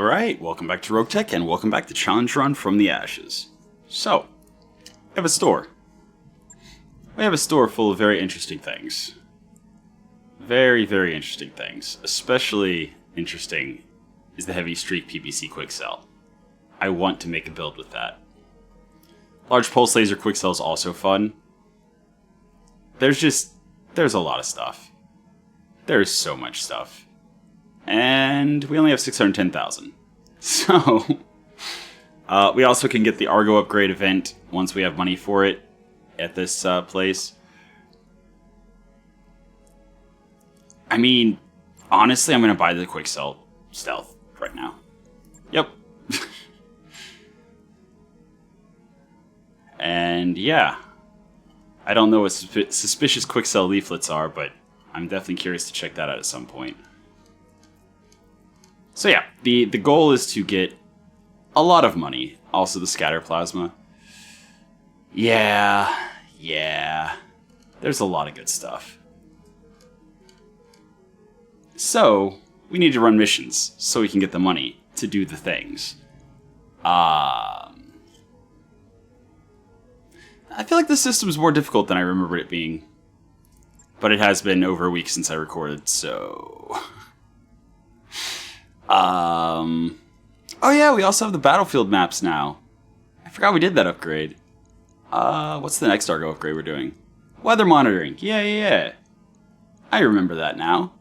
Alright, welcome back to Roguetech, and welcome back to Challenge Run from the Ashes. So, we have a store. We have a store full of very interesting things. Very, very interesting things. Especially interesting is the Heavy Streak PVC Quick Sell. I want to make a build with that. Large Pulse Laser Quick Sell is also fun. There's a lot of stuff. There's so much stuff. And we only have 610,000. So, we also can get the Argo upgrade event once we have money for it at this place. I mean, honestly, I'm going to buy the Quick Sell Stealth right now. Yep. And yeah. I don't know what suspicious Quick Sell leaflets are, but I'm definitely curious to check that out at some point. So yeah, the goal is to get a lot of money. Also the scatter plasma. Yeah. There's a lot of good stuff. So, we need to run missions so we can get the money to do the things. I feel like the system's more difficult than I remember it being. But it has been over a week since I recorded, so... Oh yeah, we also have the battlefield maps now. I forgot we did that upgrade. What's the next Argo upgrade we're doing? Weather monitoring. Yeah. I remember that now.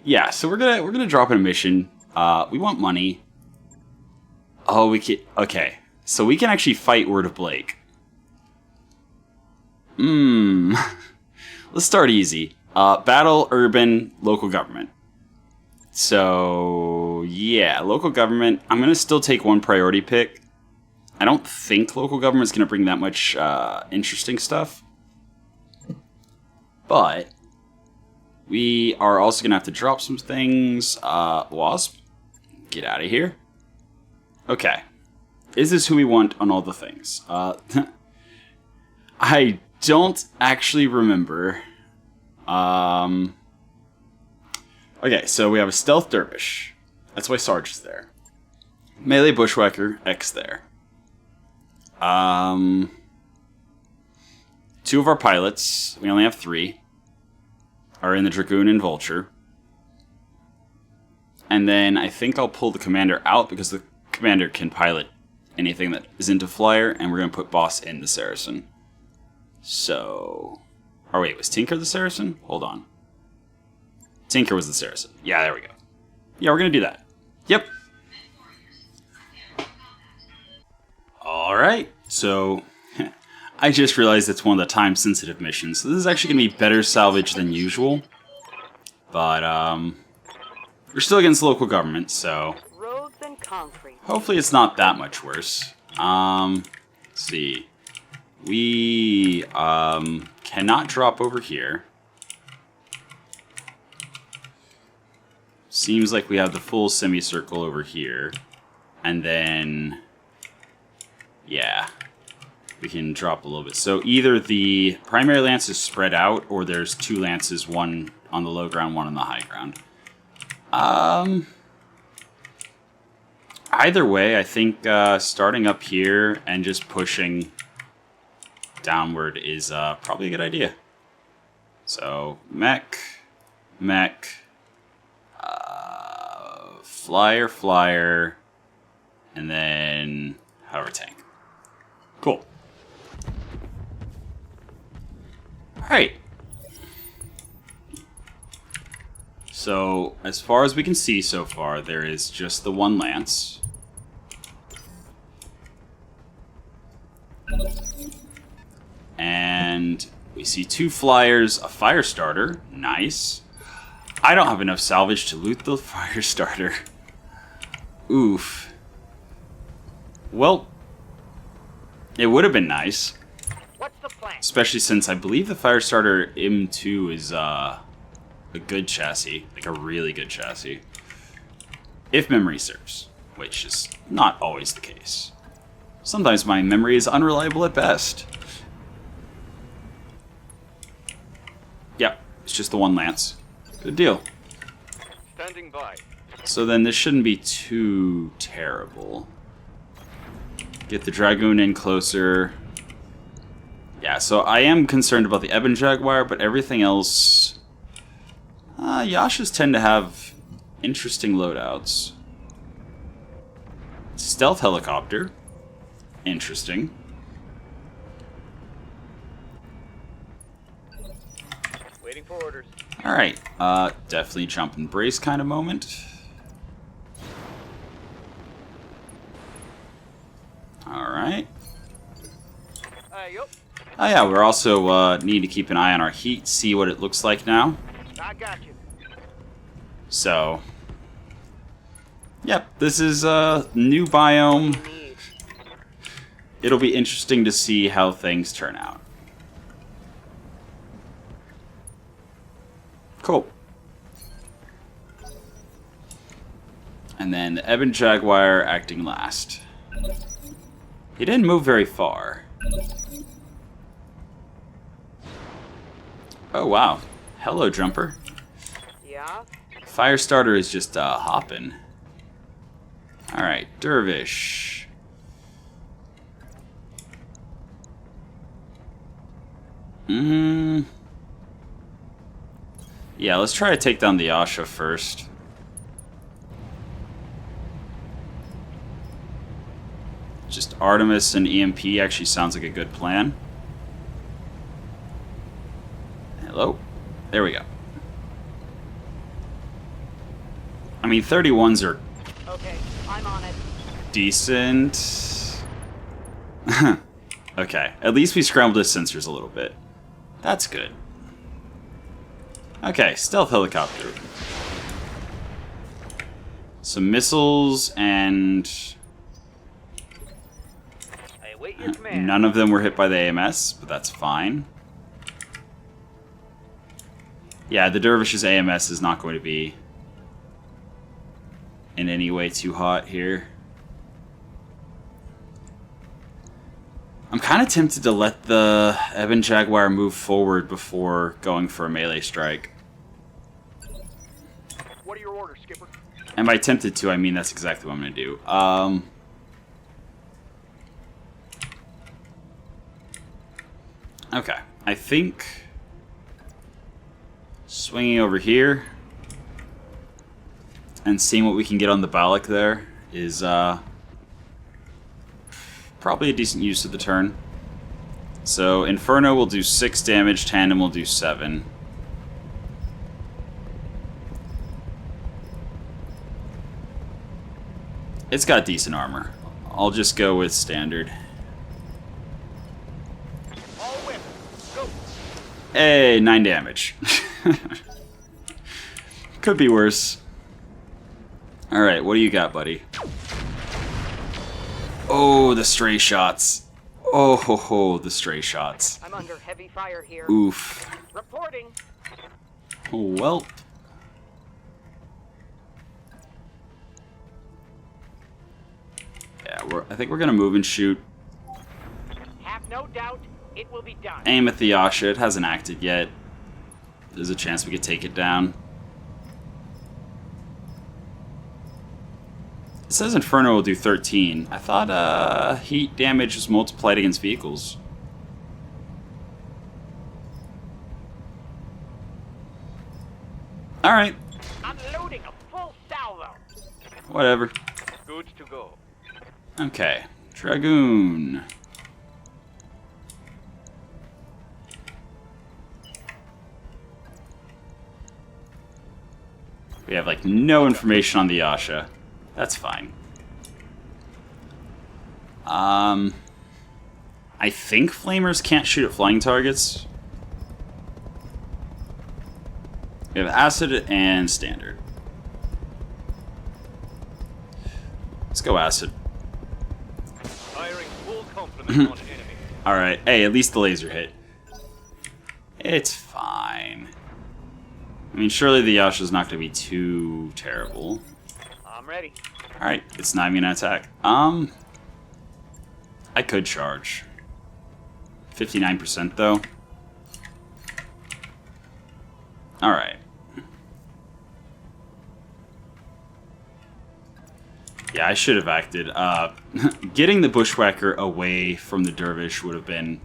Yeah, so we're gonna drop in a mission. We want money. Oh, we can. Okay, so we can actually fight Word of Blake. Let's start easy. Battle, urban, local government. So, yeah, local government. I'm going to still take one priority pick. I don't think local government's going to bring that much interesting stuff. But, we are also going to have to drop some things. Wasp, get out of here. Okay. Is this who we want on all the things? I don't actually remember. Okay, so we have a Stealth Dervish. That's why Sarge is there. Melee Bushwhacker, X there. Two of our pilots, we only have 3, are in the Dragoon and Vulture. And then I think I'll pull the Commander out because the Commander can pilot anything that is into Flyer, and we're going to put Boss in the Saracen. So... Oh wait, was Tinker the Saracen? Hold on. Tinker was the Saracen. Yeah, there we go. Yeah, we're gonna do that. Yep. Alright, so... I just realized it's one of the time-sensitive missions, so this is actually gonna be better salvage than usual. But, we're still against local government, so... Roads and concrete. Hopefully it's not that much worse. Let's see. We, cannot drop over here. Seems like we have the full semicircle over here. And then... Yeah. We can drop a little bit. So either the primary lance is spread out, or there's 2 lances, one on the low ground, one on the high ground. Either way, I think starting up here and just pushing downward is probably a good idea. So, mech, flyer, and then hover tank. Cool. Alright. So, as far as we can see so far, there is just the one lance. And we see 2 flyers, a fire starter. Nice. I don't have enough salvage to loot the fire starter. Oof. Well, it would have been nice. What's the plan? Especially since I believe the fire starter M2 is a good chassis. Like a really good chassis. If memory serves. Which is not always the case. Sometimes my memory is unreliable at best. Yep, it's just the one lance. Good deal. Stand Standing by. So then this shouldn't be too terrible. Get the Dragoon in closer. Yeah, so I am concerned about the Ebon Jaguar, but everything else... Yashas tend to have interesting loadouts. Stealth helicopter. Interesting. Waiting for orders. Alright, definitely jump and brace kind of moment. Alright. Yup. Oh yeah, we're also need to keep an eye on our heat, see what it looks like now. I got you. So, yep, this is a new biome. It'll be interesting to see how things turn out. Cool. And then the Ebon Jaguar acting last. He didn't move very far. Oh wow. Hello, Jumper. Yeah? Firestarter is just hopping. Alright, Dervish. Yeah, let's try to take down the Asha first. Just Artemis and EMP actually sounds like a good plan. Hello? There we go. I mean, 31s are Okay, I'm on it. decent. Okay, at least we scrambled his sensors a little bit. That's good. Okay, stealth helicopter. Some missiles, and I await your command. none of them were hit by the AMS, but that's fine. Yeah, the Dervish's AMS is not going to be in any way too hot here. I'm kind of tempted to let the Ebon Jaguar move forward before going for a melee strike. What are your orders, Skipper? And by tempted to, I mean that's exactly what I'm going to do. Okay, I think swinging over here and seeing what we can get on the Balak there is probably a decent use of the turn. So Inferno will do 6 damage, Tandem will do 7. It's got decent armor. I'll just go with standard. All whip. Go. Hey, 9 damage. Could be worse. Alright, what do you got, buddy? Oh, the stray shots. Oh, ho, ho, the stray shots. I'm under heavy fire here. Oof. Reporting. Oh, well. Yeah, I think we're gonna move and shoot. Have no doubt it will be done. Aim at the Yasha. It hasn't acted yet. There's a chance we could take it down. It says Inferno will do 13. I thought heat damage was multiplied against vehicles. Alright. Unloading a full salvo. Whatever. Good to go. Okay. Dragoon. We have like no information on the Yasha. That's fine. I think flamers can't shoot at flying targets. We have acid and standard. Let's go acid. Firing full complement on enemy. Alright, hey, at least the laser hit. It's fine. I mean, surely the Yasha's not going to be too terrible. I'm ready. Alright, it's not even an attack. I could charge. 59% though. Yeah, I should have acted. Getting the bushwhacker away from the dervish would have been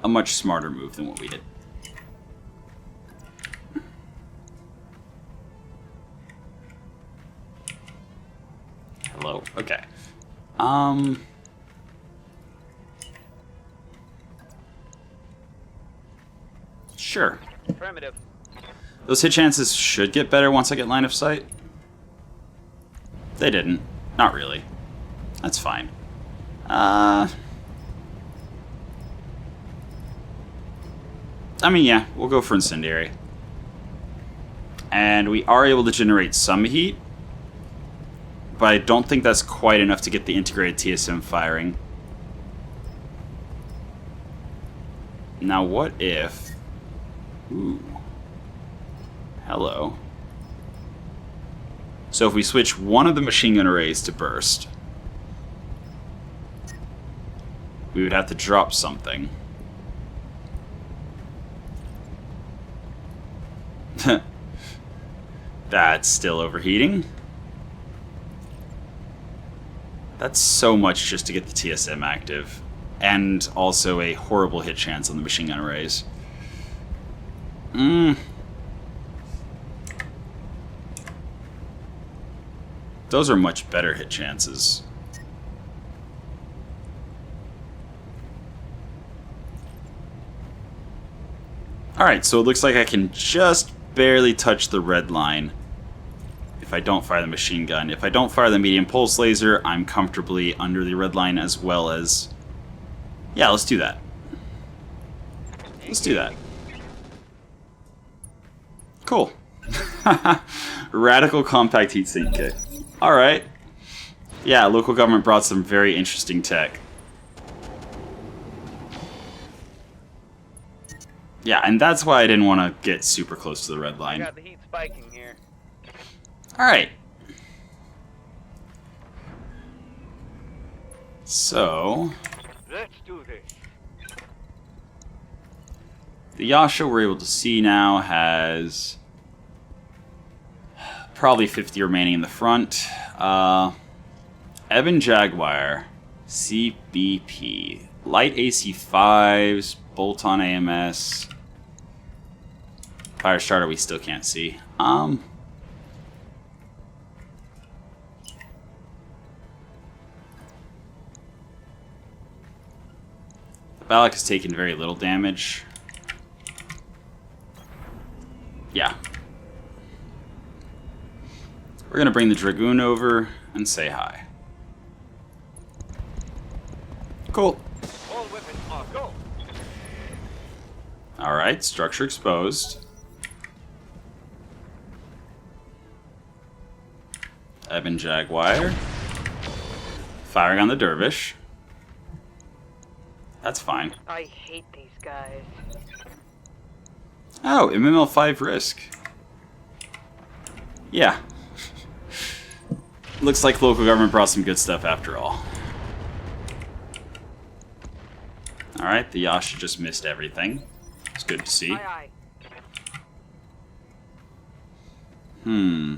a much smarter move than what we did. Hello. Okay. Sure. Affirmative. Those hit chances should get better once I get line of sight. They didn't. Not really. That's fine. I mean, yeah, we'll go for incendiary. And we are able to generate some heat, but I don't think that's quite enough to get the integrated TSM firing. Now, what if... Ooh. Hello. So if we switch one of the machine gun arrays to burst, we would have to drop something. That's still overheating. That's so much just to get the TSM active. And also a horrible hit chance on the machine gun arrays. Those are much better hit chances. Alright, so it looks like I can just barely touch the red line if I don't fire the machine gun. If I don't fire the medium pulse laser, I'm comfortably under the red line as well as... Yeah, let's do that. Let's do that. Cool. Radical compact heatsink kit. Alright. Yeah, local government brought some very interesting tech. Yeah, and that's why I didn't want to get super close to the red I line. got the heat spiking here. Alright. So... Let's do this. The Yasha we're able to see now has... probably 50 remaining in the front. Ebon Jaguar, CBP, light AC5s, bolt-on AMS, fire starter we still can't see. The Battletech has taken very little damage. Yeah. We're gonna bring the Dragoon over and say hi. Cool. All weapons are go. Alright, structure exposed. Ebon Jaguar. Firing on the Dervish. That's fine. I hate these guys. Oh, MML5 risk. Yeah. Looks like local government brought some good stuff after all. Alright, the Yasha just missed everything. It's good to see. Aye, Hmm.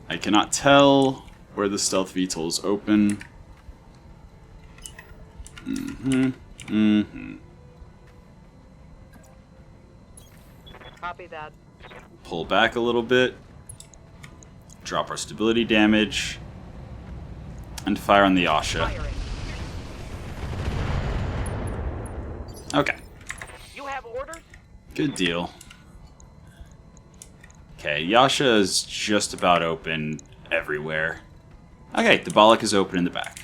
I cannot tell where the stealth VTOL is open. Copy that. Pull back a little bit. Drop our stability damage. And fire on the Yasha. Firing. Okay. You have orders? Good deal. Okay, Yasha is just about open everywhere. Okay, the Bollock is open in the back.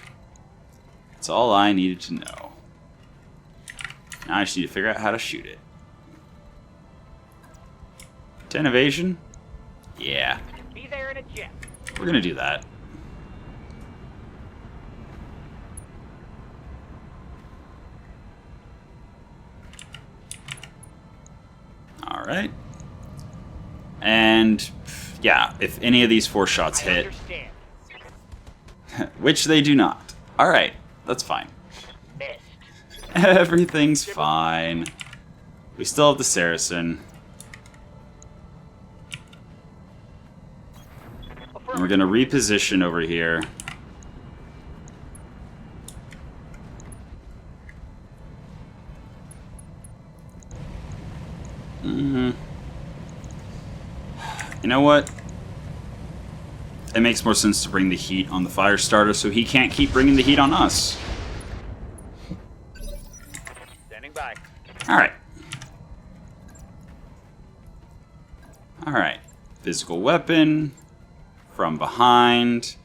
That's all I needed to know. Now I just need to figure out how to shoot it. 10 evasion? Yeah, Be there in a jet. we're gonna do that. Alright. And, yeah, if any of these 4 shots I hit, understand. which they do not. Alright, that's fine. Missed. Everything's fine. We still have the Saracen. we're going to reposition over here. You know what? It makes more sense to bring the heat on the fire starter so he can't keep bringing the heat on us. Standing by. Alright. Alright. Physical weapon. From behind.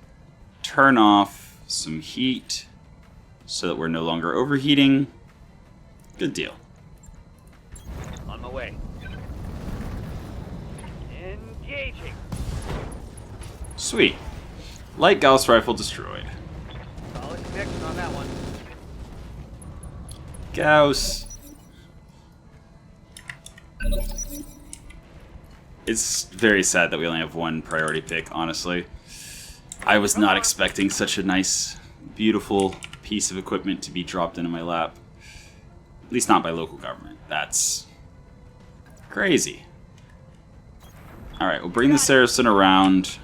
Turn off some heat so that we're no longer overheating. Good deal. On my way. Engaging. Sweet. Light Gauss rifle destroyed. Solid connection on that one. Gauss. It's very sad that we only have one priority pick, honestly. I was not expecting such a nice, beautiful piece of equipment to be dropped into my lap. At least not by local government. That's crazy. Alright, we'll bring the Saracen around.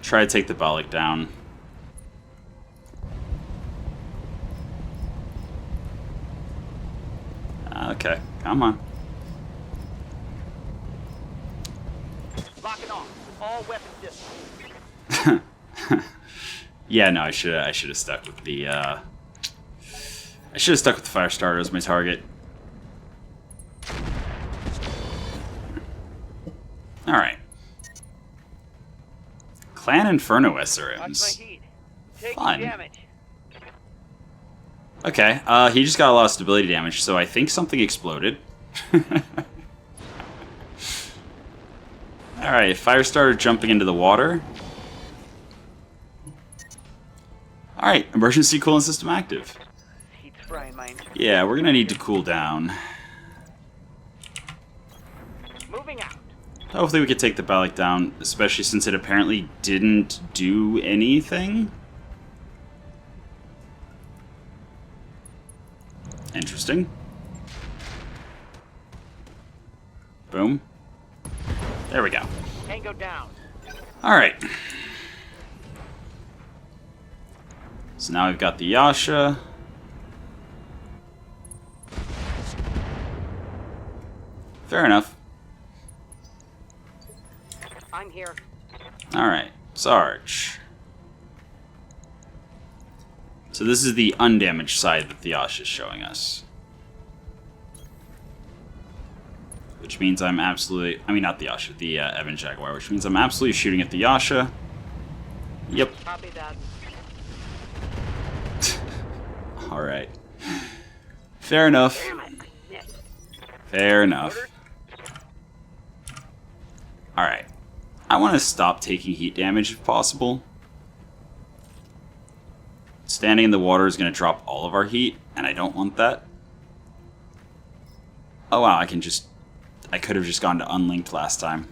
Try to take the Battletech down. Okay, come on. Locking off. All weapon systems. Yeah, no, I should have stuck with the fire starter as my target. All right. Clan Inferno Watch my SRMs. heat. Take Fun. damage. Okay, he just got a lot of stability damage, so I think something exploded. Alright, fire starter jumping into the water. Alright, emergency cooling system active. Heat's frying my engine. Yeah, we're gonna need to cool down. Moving out. Hopefully we could take the Battletech down, especially since it apparently didn't do anything. Interesting. Boom. There we go. Tango down. Alright. So now we've got the Yasha. Fair enough. I'm here. Alright, Sarge. So this is the undamaged side that the Yasha is showing us. Which means I'm absolutely... I mean, not the Yasha, the Evan Jaguar, which means I'm absolutely shooting at the Yasha. Yep. Copy that. Alright. Fair enough. Damn it. Missed. Fair enough. Alright. I want to stop taking heat damage if possible. Standing in the water is going to drop all of our heat, and I don't want that. Oh wow, I could have just gone to unlinked last time.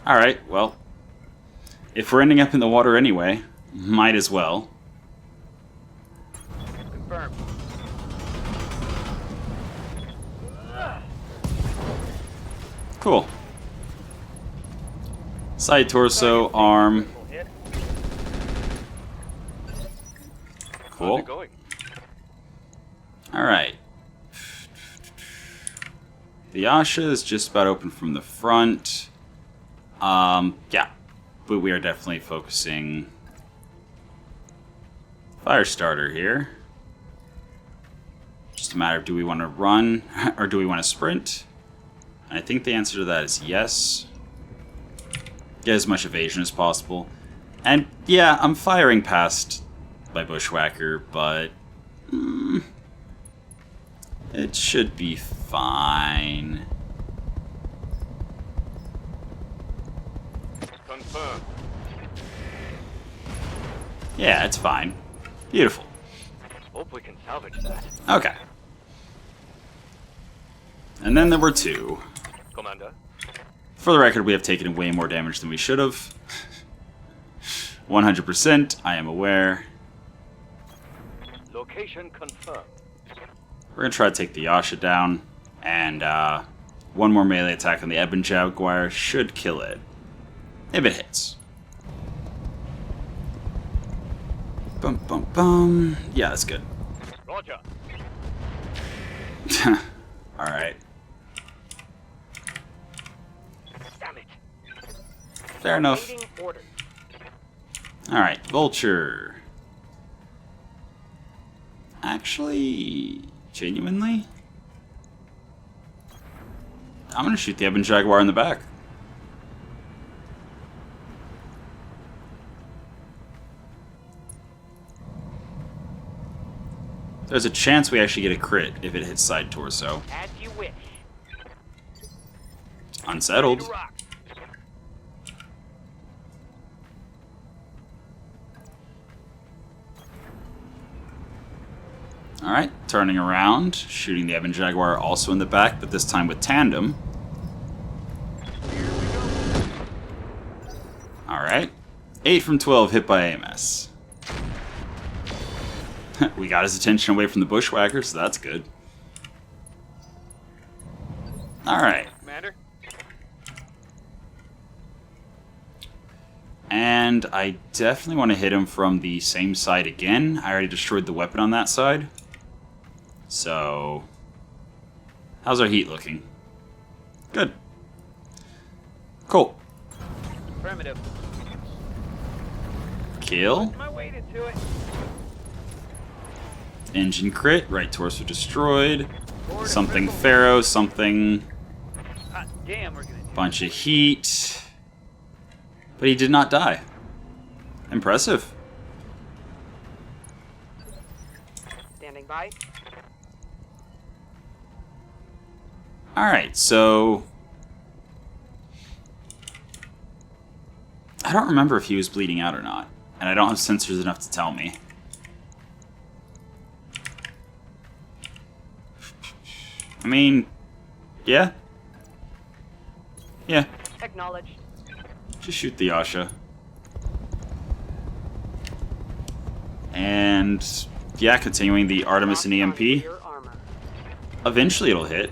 Alright, well. If we're ending up in the water anyway, might as well. Confirmed. Cool. Side torso, arm. Cool. Going. Alright. The Yasha is just about open from the front. Yeah. But we are definitely focusing fire starter here. Just a matter of do we want to run or do we want to sprint? And I think the answer to that is yes. Get as much evasion as possible. And yeah, I'm firing past my bushwhacker, but it should be fine. Confirmed. Yeah, it's fine. Beautiful. Hope we can salvage that. Okay. And then there were two. Commander. For the record, we have taken way more damage than we should have. 100%, I am aware. Location confirmed. We're going to try to take the Yasha down, and One more melee attack on the Ebon Jaguar should kill it. If it hits. Bum bum bum. Yeah, that's good. Roger. Alright. Damn it. Fair enough. Awaiting orders. Alright, Vulture. Actually, genuinely, I'm gonna shoot the Ebon Jaguar in the back. There's a chance we actually get a crit if it hits side torso. As you wish. Unsettled. Ready to rock. Alright, turning around, shooting the Ebon Jaguar also in the back, but this time with tandem. Alright. 8 from 12 hit by AMS. We got his attention away from the bushwhacker, so that's good. Alright. Commander? And I definitely want to hit him from the same side again. I already destroyed the weapon on that side. So, how's our heat looking? Good. Cool. Affirmative. Kill. Am I weighted to it? Engine crit. Right torso destroyed. Forward Something crippled. Pharaoh. Something. Hot damn, we're gonna do Bunch of heat. But he did not die. Impressive. Standing by. Alright, so... I don't remember if he was bleeding out or not. And I don't have sensors enough to tell me. I mean... Yeah? Yeah. Acknowledged. Just shoot the Yasha. And... yeah, continuing the Artemis and EMP. Your armor. Eventually it'll hit.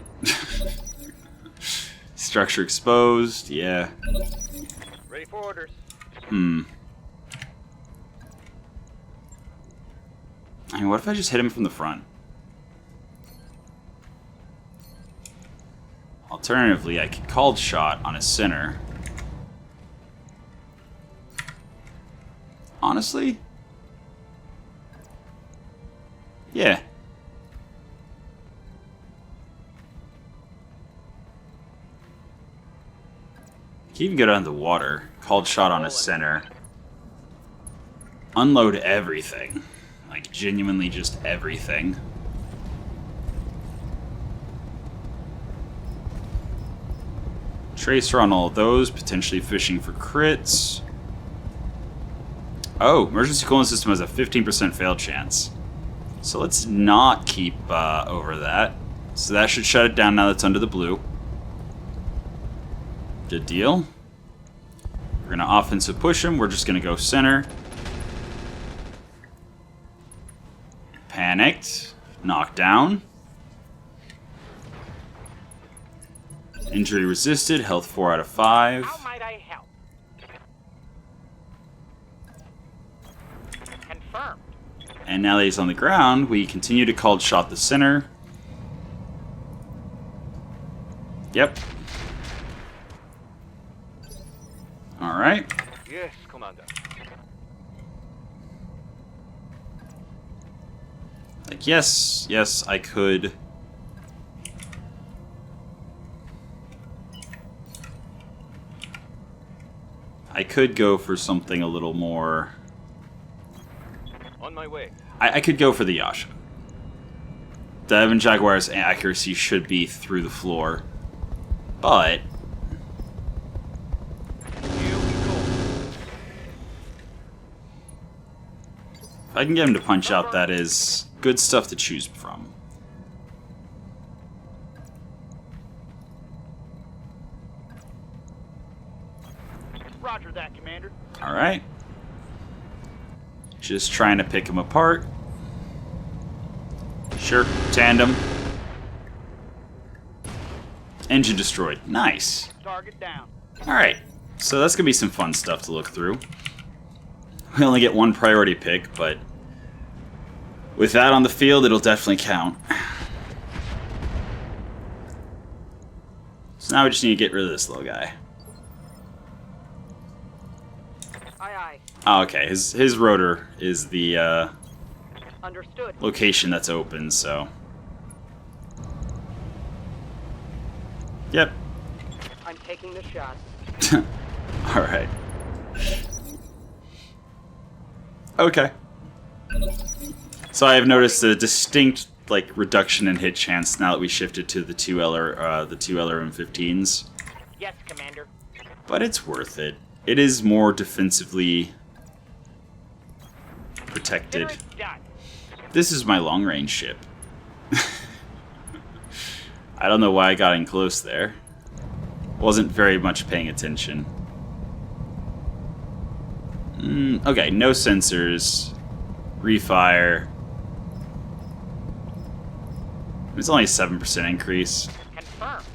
Structure exposed, yeah. Ready for orders. I mean, what if I just hit him from the front? Alternatively, I could called shot on his center. Honestly? Yeah. He can even go down to the water. Called shot on his center. Unload everything. Like, genuinely just everything. Tracer on all of those, potentially fishing for crits. Oh, emergency cooling system has a 15% fail chance. So let's not keep over that. So that should shut it down now that's under the blue. Good deal. We're going to offensive push him. We're just going to go center. Panicked. Knocked down. Injury resisted. Health 4 out of 5. How might I help? Confirmed. And now that he's on the ground, we continue to called shot the center. Yep. Alright. Yes, Commander. Like, yes, I could. I could go for something a little more. On my way. I could go for the Yasha. The Ebon Jaguar's accuracy should be through the floor. But Here we go. if I can get him to punch out, that is good stuff to choose from. Roger that, Commander. Alright. Just trying to pick him apart. Sure, tandem. Engine destroyed. Nice. Target down. Alright, so that's gonna be some fun stuff to look through. We only get one priority pick, but with that on the field, it'll definitely count. So now we just need to get rid of this little guy. Aye, aye. Oh, okay, his rotor is the Understood. location that's open, so... Yep. I'm taking the shot. Alright. Okay. So I have noticed a distinct reduction in hit chance now that we shifted to the two LRM-15s. Yes, Commander. But it's worth it. It is more defensively protected. Consider it done. This is my long-range ship. I don't know why I got in close there. Wasn't very much paying attention. Okay, no sensors. Refire. It's only a 7% increase. Confirmed.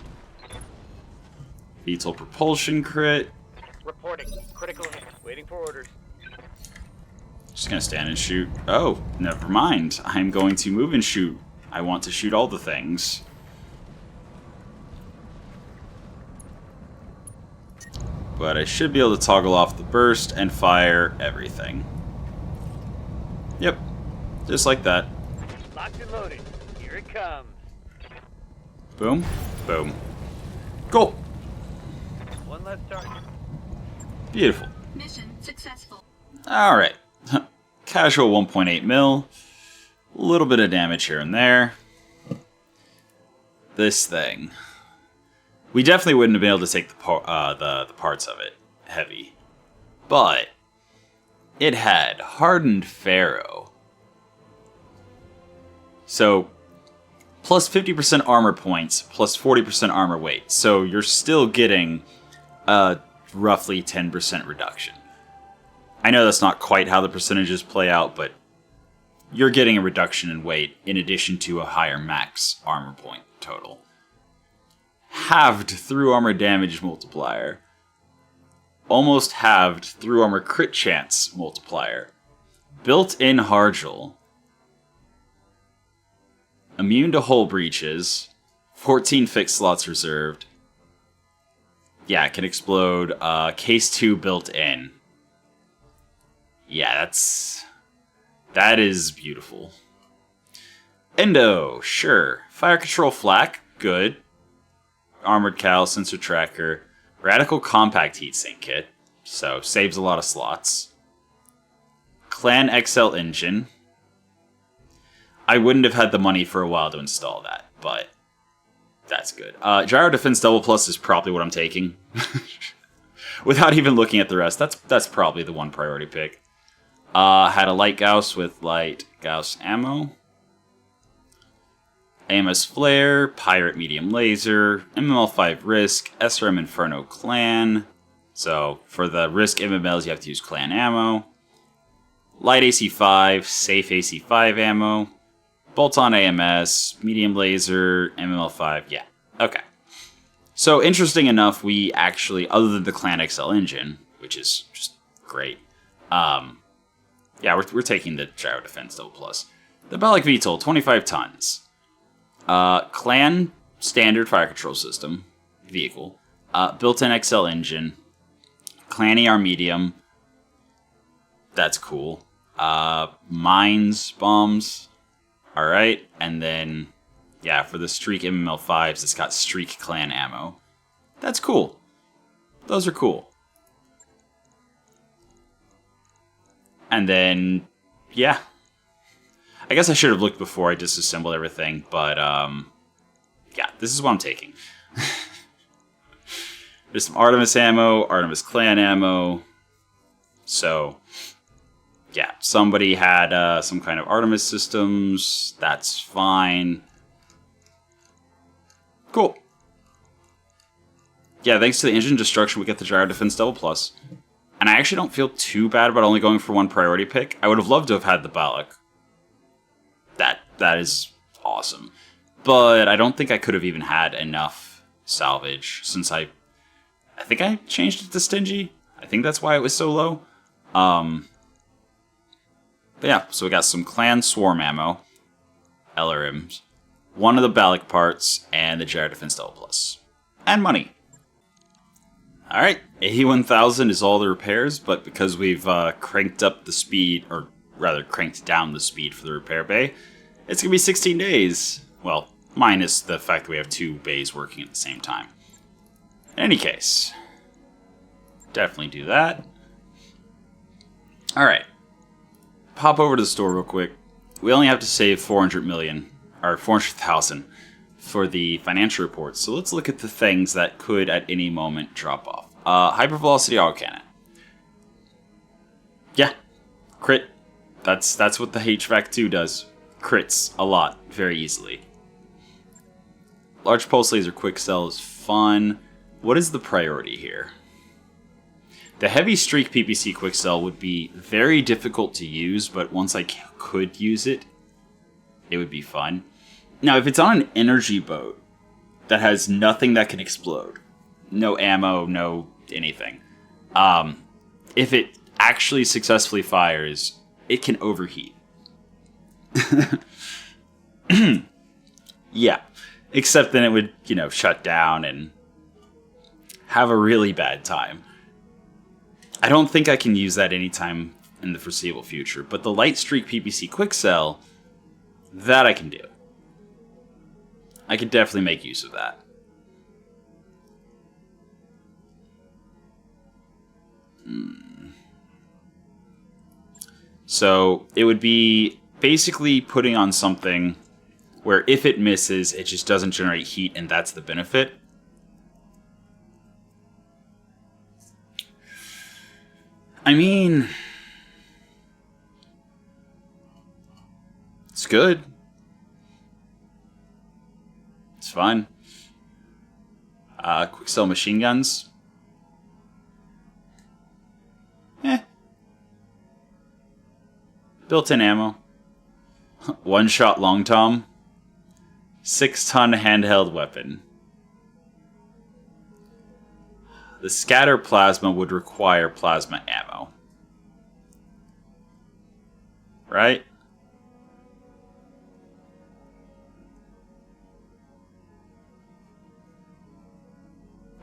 VTOL propulsion crit. Reporting. Critical hit. Waiting for orders. Just gonna stand and shoot. Oh, never mind. I'm going to move and shoot. I want to shoot all the things. But I should be able to toggle off the burst and fire everything. Yep, just like that. Locked and loaded. Here it comes. Boom, boom. Cool. One less target. Beautiful. Mission successful. Alright. Casual 1.8 mil. A little bit of damage here and there. This thing. We definitely wouldn't have been able to take the parts of it heavy. But it had hardened ferro. So plus 50% armor points, plus 40% armor weight. So you're still getting a roughly 10% reduction. I know that's not quite how the percentages play out, but you're getting a reduction in weight in addition to a higher max armor point total. Halved through armor damage multiplier. Almost halved through armor crit chance multiplier. Built-in Hargel. Immune to hull breaches. 14 fixed slots reserved. Yeah, it can explode. Case 2 built in. Yeah, that is beautiful. Endo, sure. Fire control flak, good. Armored cowl, sensor tracker. Radical compact heatsink kit, so saves a lot of slots. Clan XL engine. I wouldn't have had the money for a while to install that, but that's good. Gyro defense double plus is probably what I'm taking. Without even looking at the rest, that's probably the one priority pick. Had a light Gauss with light Gauss ammo. AMS Flare, Pirate Medium Laser, MML5 Risk, SRM Inferno Clan. So, for the Risk MMLs, you have to use Clan ammo. Light AC5, Safe AC5 ammo. Bolt-on AMS, Medium Laser, MML5, yeah. Okay. So, interesting enough, we actually, other than the Clan XL engine, which is just great, yeah, we're taking the Gyro Defense Double Plus. The Battletech VTOL, 25 tons. Clan standard fire control system vehicle, built-in XL engine, Clan ER medium. That's cool. Mines bombs, all right, and then yeah, for the Streak MML5s, it's got Streak Clan ammo. That's cool. Those are cool. And then yeah. I guess I should have looked before I disassembled everything, but yeah, this is what I'm taking. There's some Artemis ammo, Artemis Clan ammo. So, yeah, somebody had some kind of Artemis systems. That's fine. Cool. Yeah, thanks to the engine destruction, we get the Gyro Defense Double Plus. And I actually don't feel too bad about only going for one priority pick. I would have loved to have had the Battletech. That is awesome. But I don't think I could have even had enough salvage, since I think I changed it to stingy. I think that's why it was so low. But yeah, so we got some clan swarm ammo, LRMs, one of the Battletech parts, and the Gyro Defense Double Plus. And money. Alright, 81,000 is all the repairs, but because we've cranked up the speed, or rather cranked down the speed for the repair bay, it's going to be 16 days. Well, minus the fact that we have 2 bays working at the same time. In any case, definitely do that. Alright, pop over to the store real quick. We only have to save 400 million, or 400,000 for the financial reports, so let's look at the things that could at any moment drop off. Hypervelocity autocannon. Yeah, crit. That's what the HVAC 2 does. Crits a lot, very easily. Large pulse laser quick sell is fun. What is the priority here? The heavy streak PPC quick sell would be very difficult to use, but once I could use it, it would be fun. Now, if it's on an energy boat that has nothing that can explode, no ammo, no anything, if it actually successfully fires, it can overheat. Yeah, except then it would, shut down and have a really bad time. I don't think I can use that anytime in the foreseeable future, but the light streak PPC quick sell, that I can do. I could definitely make use of that. So it would be basically putting on something where if it misses, it just doesn't generate heat, and that's the benefit. I mean, it's good. It's fine. Quick sell machine guns. Built-in ammo. One-shot long tom. 6-ton handheld weapon. The scatter plasma would require plasma ammo. Right?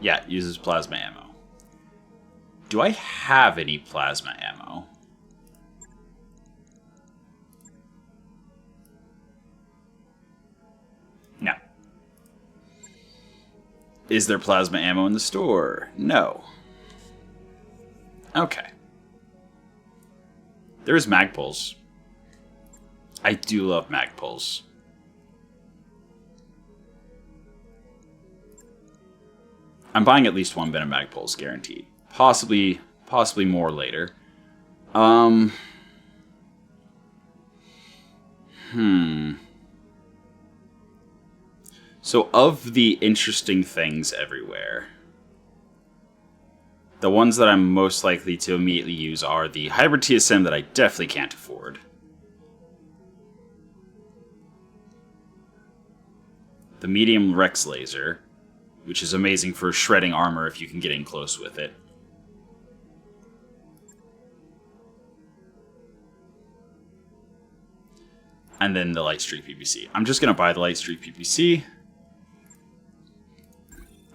Yeah, it uses plasma ammo. Do I have any plasma ammo? No. Is there plasma ammo in the store? No. Okay. There's magpulls. I do love magpulls. I'm buying at least one bin of magpulls, guaranteed. Possibly more later. So of the interesting things everywhere, the ones that I'm most likely to immediately use are the hybrid TSM that I definitely can't afford. The medium Rex laser, which is amazing for shredding armor if you can get in close with it. And then the light streak PPC. I'm just going to buy the light streak PPC.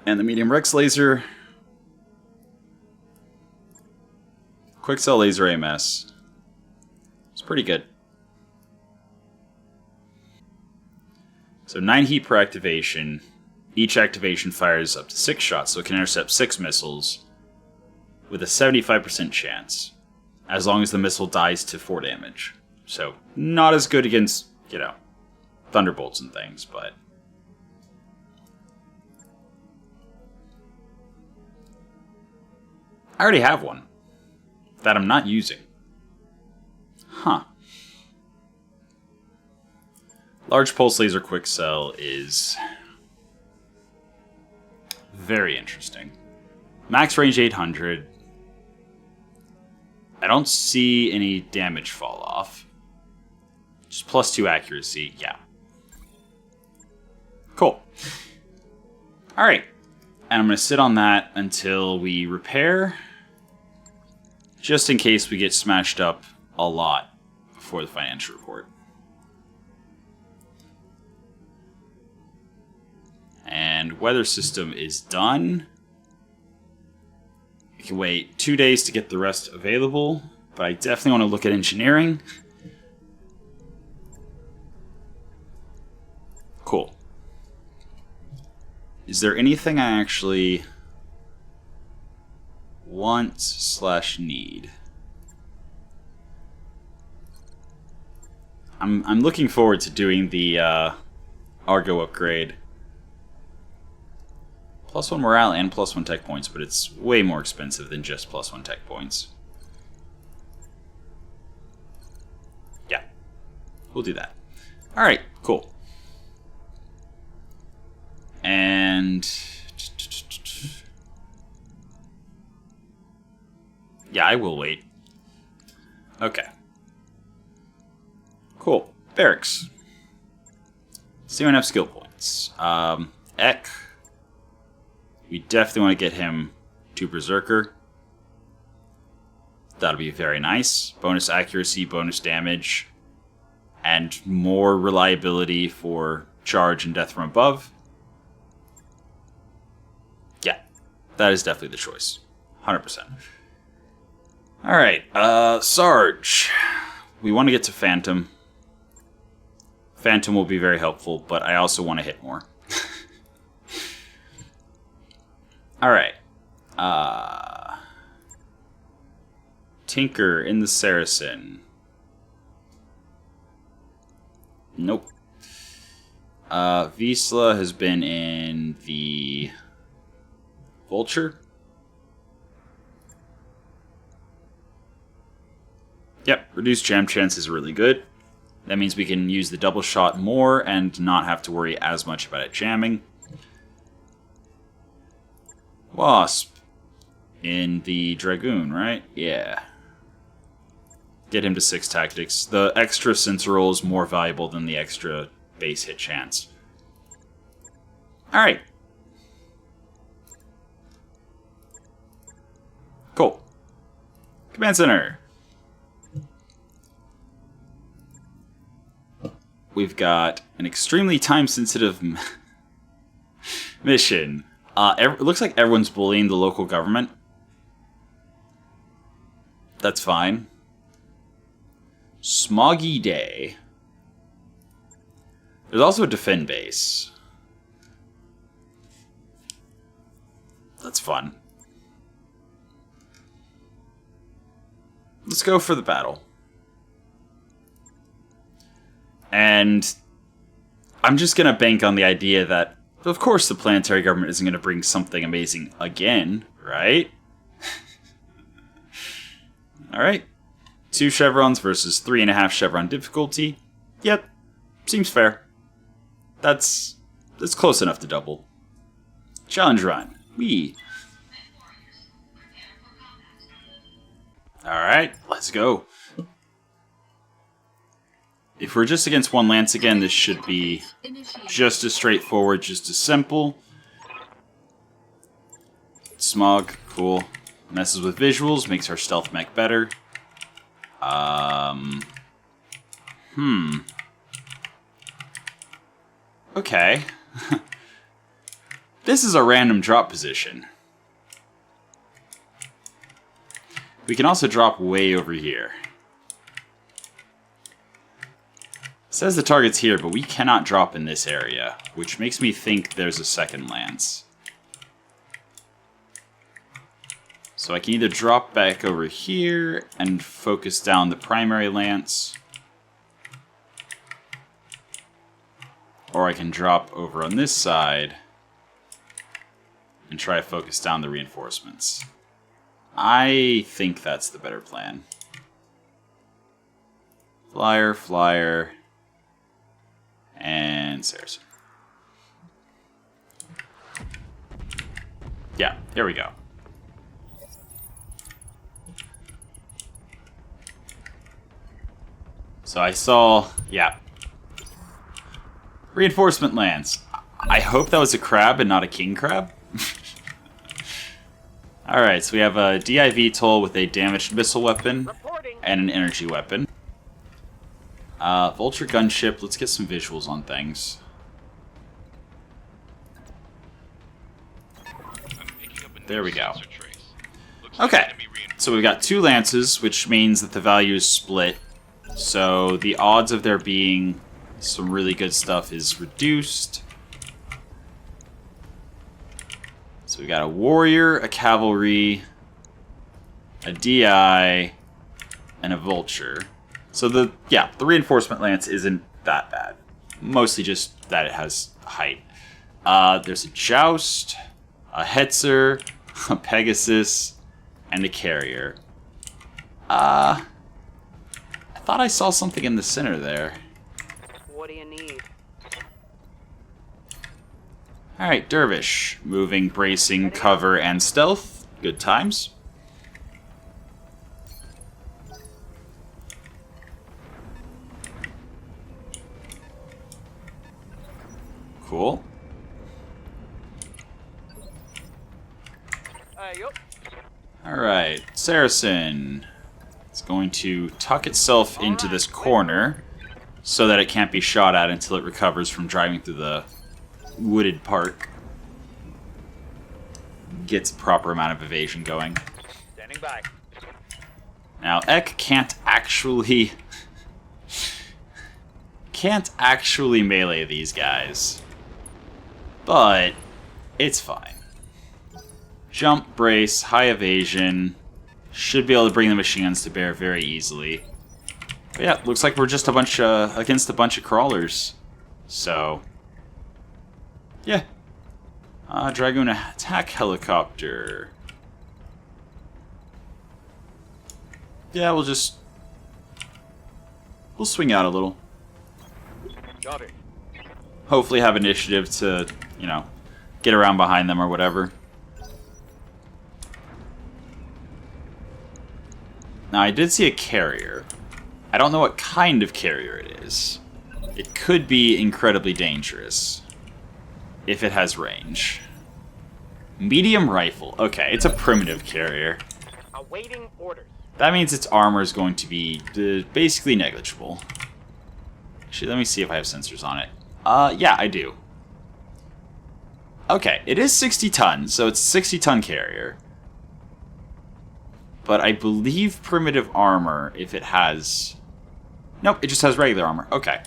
And the medium Rex laser. Quick sell laser AMS. It's pretty good. So 9 heat per activation. Each activation fires up to 6 shots, so it can intercept 6 missiles with a 75% chance, as long as the missile dies to 4 damage. So, not as good against, thunderbolts and things, but... I already have one that I'm not using. Huh. Large pulse laser quick sell is very interesting. Max range 800. I don't see any damage fall off. Just +2 accuracy, yeah. Cool. Alright, And I'm going to sit on that until we repair. Just in case we get smashed up a lot before the financial report. And weather system is done. We can wait 2 days to get the rest available, but I definitely want to look at engineering. Cool. Is there anything I actually want/need? I'm looking forward to doing the Argo upgrade. +1 morale and +1 tech points, but it's way more expensive than just +1 tech points. Yeah, we'll do that. Alright, cool. And yeah, I will wait. Okay. Cool. Barracks. See enough skill points. Ek. We definitely want to get him to Berserker. That'll be very nice. Bonus accuracy, bonus damage, and more reliability for charge and death from above. Yeah, that is definitely the choice. 100%. Alright, Sarge. We want to get to Phantom. Phantom will be very helpful, but I also want to hit more. Alright. Tinker in the Saracen. Nope. Wisla has been in the Vulture. Yep, reduced jam chance is really good. That means we can use the double shot more and not have to worry as much about it jamming. Wasp in the Dragoon, right? Yeah. Get him to 6 tactics. The extra sensor roll is more valuable than the extra base hit chance. Alright. Cool. Command Center. We've got an extremely time-sensitive mission. It looks like everyone's bullying the local government. That's fine. Smoggy Day. There's also a defend base. That's fun. Let's go for the battle. And I'm just going to bank on the idea that, of course, the planetary government isn't going to bring something amazing again, right? Alright. 2 chevrons versus 3.5 chevron difficulty. Yep. Seems fair. That's close enough to double. Challenge run. Whee. Alright, let's go. If we're just against 1 lance again, this should be just as straightforward, just as simple. Smog, cool. Messes with visuals, makes our stealth mech better. Okay. This is a random drop position. We can also drop way over here. It says the target's here, but we cannot drop in this area, which makes me think there's a second lance. So I can either drop back over here and focus down the primary lance, or I can drop over on this side and try to focus down the reinforcements. I think that's the better plan. Flyer, flyer, and Saracen. Yeah, there we go. So I saw, yeah. Reinforcement lance. I hope that was a crab and not a king crab. Alright, so we have a DIV toll with a damaged missile weapon Reporting. and an energy weapon. Vulture gunship, let's get some visuals on things. There we go. Okay, so we've got 2 lances, which means that the value is split. So the odds of there being some really good stuff is reduced. So we've got a warrior, a cavalry, a DI, and a vulture. So the reinforcement lance isn't that bad. Mostly just that it has height. There's a joust, a hetzer, a pegasus, and a carrier. I thought I saw something in the center there. What do you need? Alright, dervish. Moving, bracing, cover, and stealth. Good times. Cool. Yup. Alright, Saracen. It's going to tuck itself into this corner so that it can't be shot at until it recovers from driving through the wooded part. Gets proper amount of evasion going. Standing by. Now, Ek can't actually melee these guys. But it's fine. Jump, brace, high evasion. Should be able to bring the machine guns to bear very easily. But yeah, looks like we're just against a bunch of crawlers. So, yeah. Dragoon attack helicopter. Yeah, we'll swing out a little. Got it. Hopefully have initiative to, get around behind them or whatever. Now, I did see a carrier. I don't know what kind of carrier it is. It could be incredibly dangerous. If it has range. Medium rifle. Okay, it's a primitive carrier. Awaiting orders. That means its armor is going to be basically negligible. Actually, let me see if I have sensors on it. Yeah, I do. Okay, it is 60 tons, so it's a 60-ton carrier. But I believe primitive armor, if it has... Nope, it just has regular armor. Okay.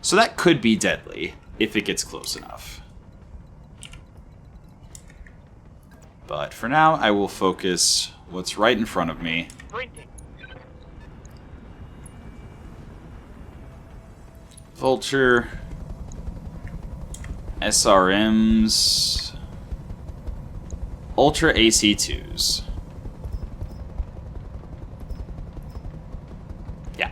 So that could be deadly, if it gets close enough. But for now, I will focus what's right in front of me. Sprinting. Vulture. SRMs. Ultra AC2s. Yeah.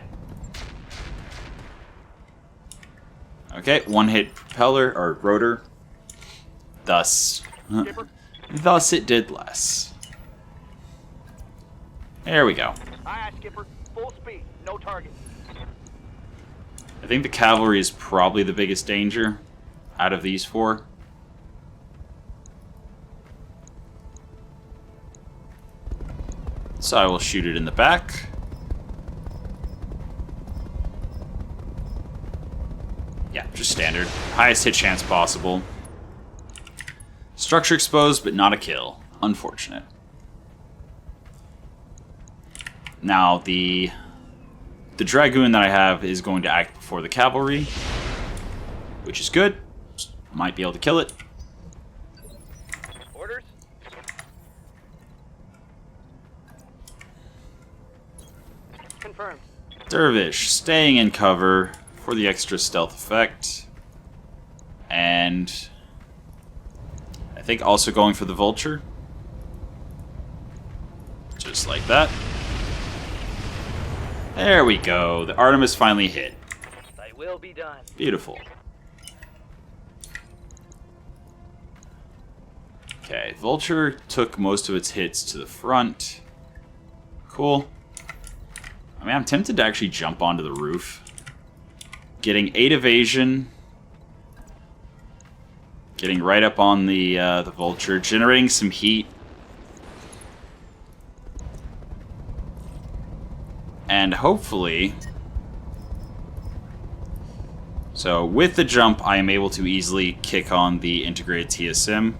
Okay, one hit propeller, or rotor. Thus it did less. There we go. Aye, Skipper. Full speed. No target. I think the cavalry is probably the biggest danger out of these 4. So I will shoot it in the back. Yeah, just standard. Highest hit chance possible. Structure exposed, but not a kill. Unfortunate. Now, the Dragoon that I have is going to act before the cavalry, which is good. Might be able to kill it. Orders. Confirmed. Dervish, staying in cover for the extra stealth effect. And I think also going for the vulture. Just like that. There we go. The Artemis finally hit. Thy will be done. Beautiful. Okay, Vulture took most of its hits to the front. Cool. I mean, I'm tempted to actually jump onto the roof. Getting 8 evasion. Getting right up on the Vulture. Generating some heat. And hopefully... So, with the jump, I am able to easily kick on the integrated TSM.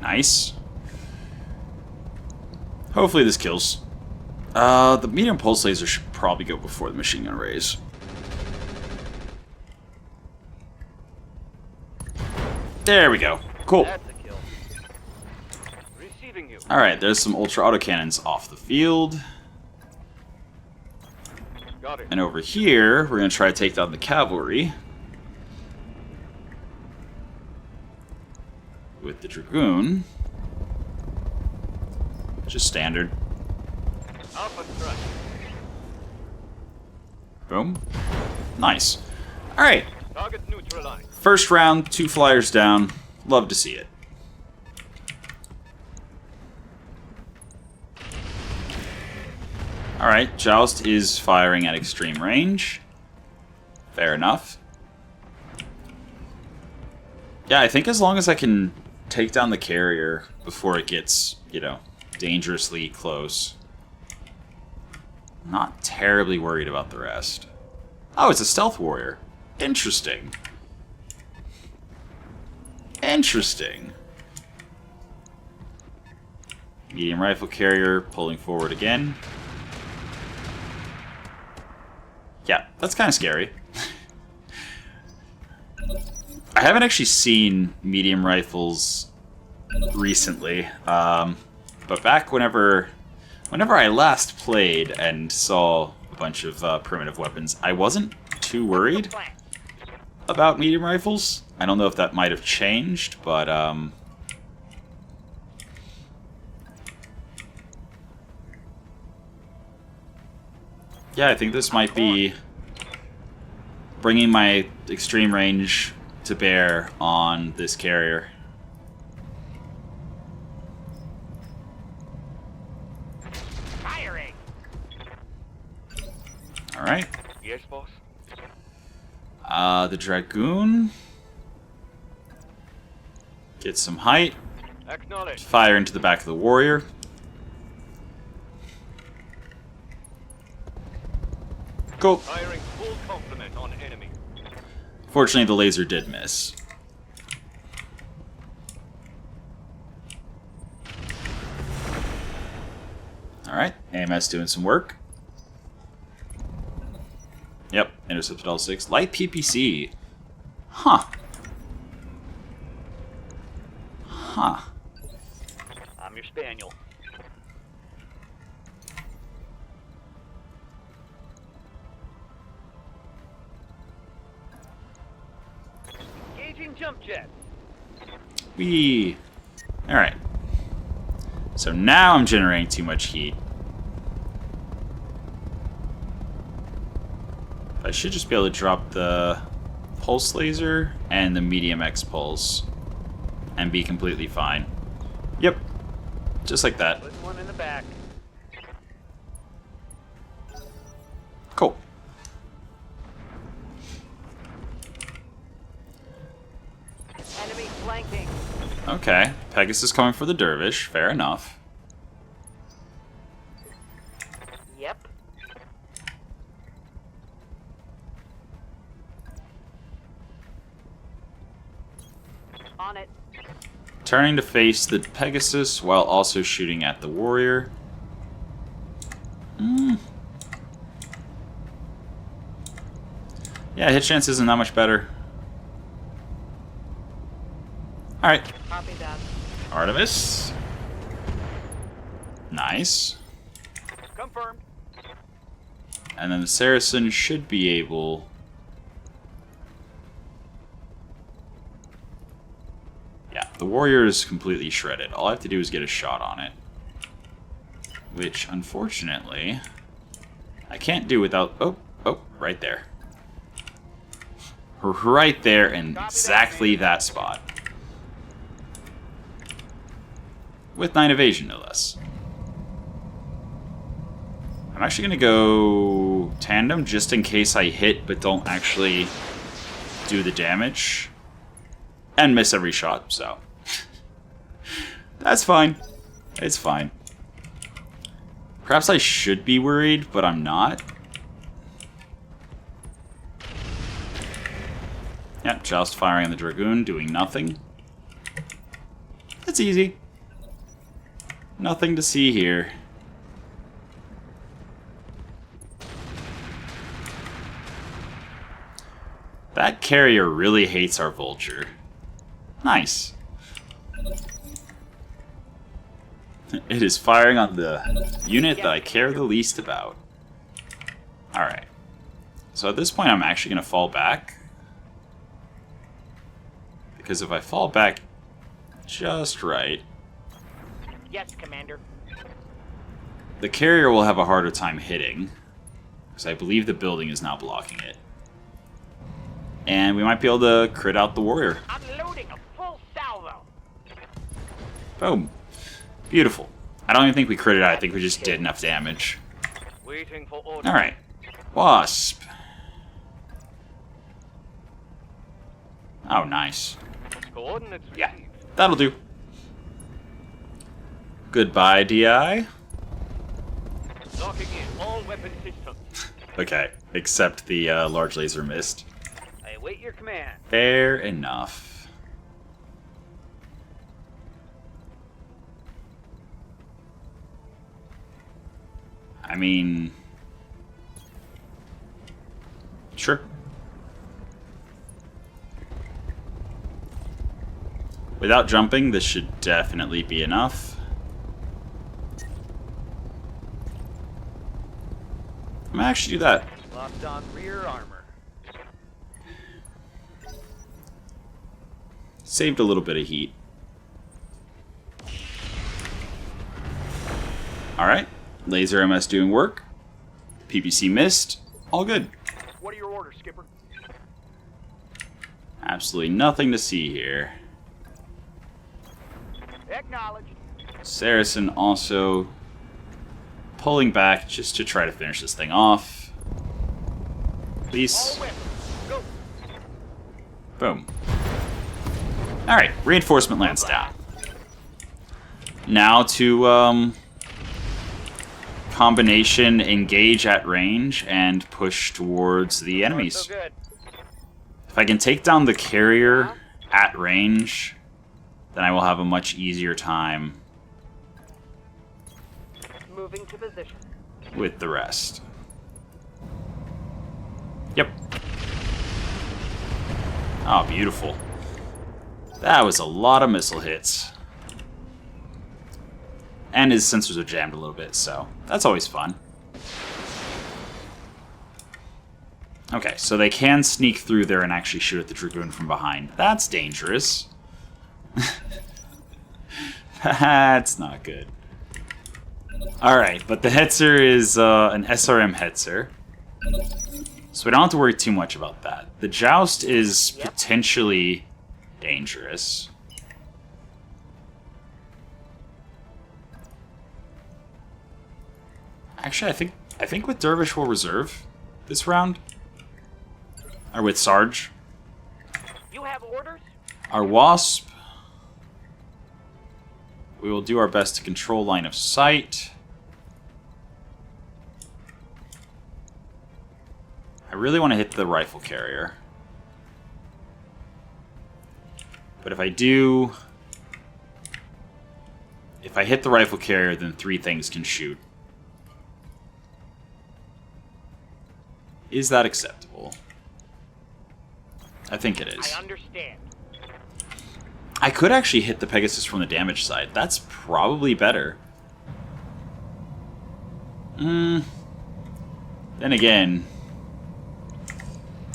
Nice. Hopefully this kills. The medium pulse laser should probably go before the machine gun rays. There we go. Cool. That's a kill. Receiving you. Alright, there's some ultra autocannons off the field. Got it. And over here, we're going to try to take down the cavalry. With the Dragoon. Just standard. Alpha thrust. Boom. Nice. Alright. Target neutralized. First round, 2 flyers down. Love to see it. Alright, Joust is firing at extreme range. Fair enough. Yeah, I think as long as I can take down the carrier before it gets, you know, dangerously close. Not terribly worried about the rest. Oh, it's a stealth warrior. Interesting. Interesting. Medium rifle carrier pulling forward again. Yeah, that's kind of scary. I haven't actually seen medium rifles recently, but back whenever I last played and saw a bunch of primitive weapons, I wasn't too worried about medium rifles. I don't know if that might have changed, but yeah, I think this might be bringing my extreme range to bear on this carrier. Firing. Alright. Yes, boss. The Dragoon. Get some height. Acknowledged. Fire into the back of the warrior. Cool. Firing full complement on enemy. Fortunately, the laser did miss. Alright, AMS doing some work. Yep, intercepted all 6. Light PPC. Huh. Huh. I'm your spaniel. Engaging jump jet. Whee! Alright. So now I'm generating too much heat. I should just be able to drop the pulse laser and the medium X pulse and be completely fine. Yep. Just like that. Put one in the back. Cool. Enemy flanking. Okay. Pegasus coming for the dervish. Fair enough. Yep. On it. Turning to face the Pegasus while also shooting at the warrior. Yeah, hit chance isn't that much better. Alright. Copy that. Artemis. Nice. Confirmed. And then the Saracen should be able... Yeah, the warrior is completely shredded. All I have to do is get a shot on it. Which, unfortunately, I can't do without... Oh, right there. Right there in exactly that spot. With 9 evasion, no less. I'm actually going to go tandem just in case I hit but don't actually do the damage. And miss every shot, so. That's fine. It's fine. Perhaps I should be worried, but I'm not. Yep, joust firing on the Dragoon, doing nothing. It's easy. Nothing to see here. That carrier really hates our vulture. Nice. It is firing on the unit that I care the least about. Alright. So at this point I'm actually going to fall back. Because if I fall back just right, Yes, Commander. the carrier will have a harder time hitting. Because I believe the building is now blocking it. And we might be able to crit out the warrior. Unloading a full salvo. Boom. Beautiful. I don't even think we critted out. I think we just did enough damage. Waiting for order. Alright. Wasp. Oh, nice. Coordinates Yeah, received. that'll do. Goodbye, DI. Locking in all weapon systems. Okay, except the large laser missed. I await your command. Fair enough. I mean... Sure. Without jumping, this should definitely be enough. I'm gonna actually do that. Locked on rear armor. Saved a little bit of heat. Alright. Laser MS doing work. PPC missed. All good. What are your orders, Skipper? Absolutely nothing to see here. Acknowledged. Saracen also pulling back just to try to finish this thing off. Please. All weapons. Go. Boom. Alright, reinforcement lands down. Now to combination engage at range and push towards the enemies. So good. If I can take down the carrier at range, then I will have a much easier time Moving to position. with the rest. Yep. Oh, beautiful. That was a lot of missile hits. And his sensors are jammed a little bit, so that's always fun. Okay, so they can sneak through there and actually shoot at the Dragoon from behind. That's dangerous. That's not good. Alright, but the Hetzer is an SRM Hetzer. So we don't have to worry too much about that. The Joust is potentially dangerous. Actually, I think with Dervish we'll reserve this round. Or with Sarge. You have orders? Our Wasp. We will do our best to control line of sight. I really want to hit the rifle carrier. But if I do... If I hit the rifle carrier, then 3 things can shoot. Is that acceptable? I think it is. I understand. I could actually hit the Pegasus from the damage side. That's probably better. Then again...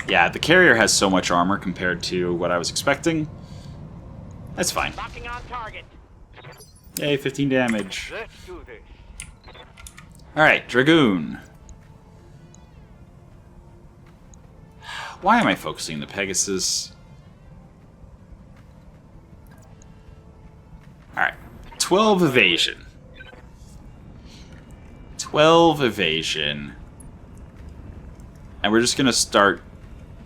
Yeah, the carrier has so much armor compared to what I was expecting. That's fine. Locking on target. Yay, 15 damage. Let's do this. Alright, Dragoon. Why am I focusing the Pegasus? Alright, 12 evasion. 12 evasion. And we're just gonna start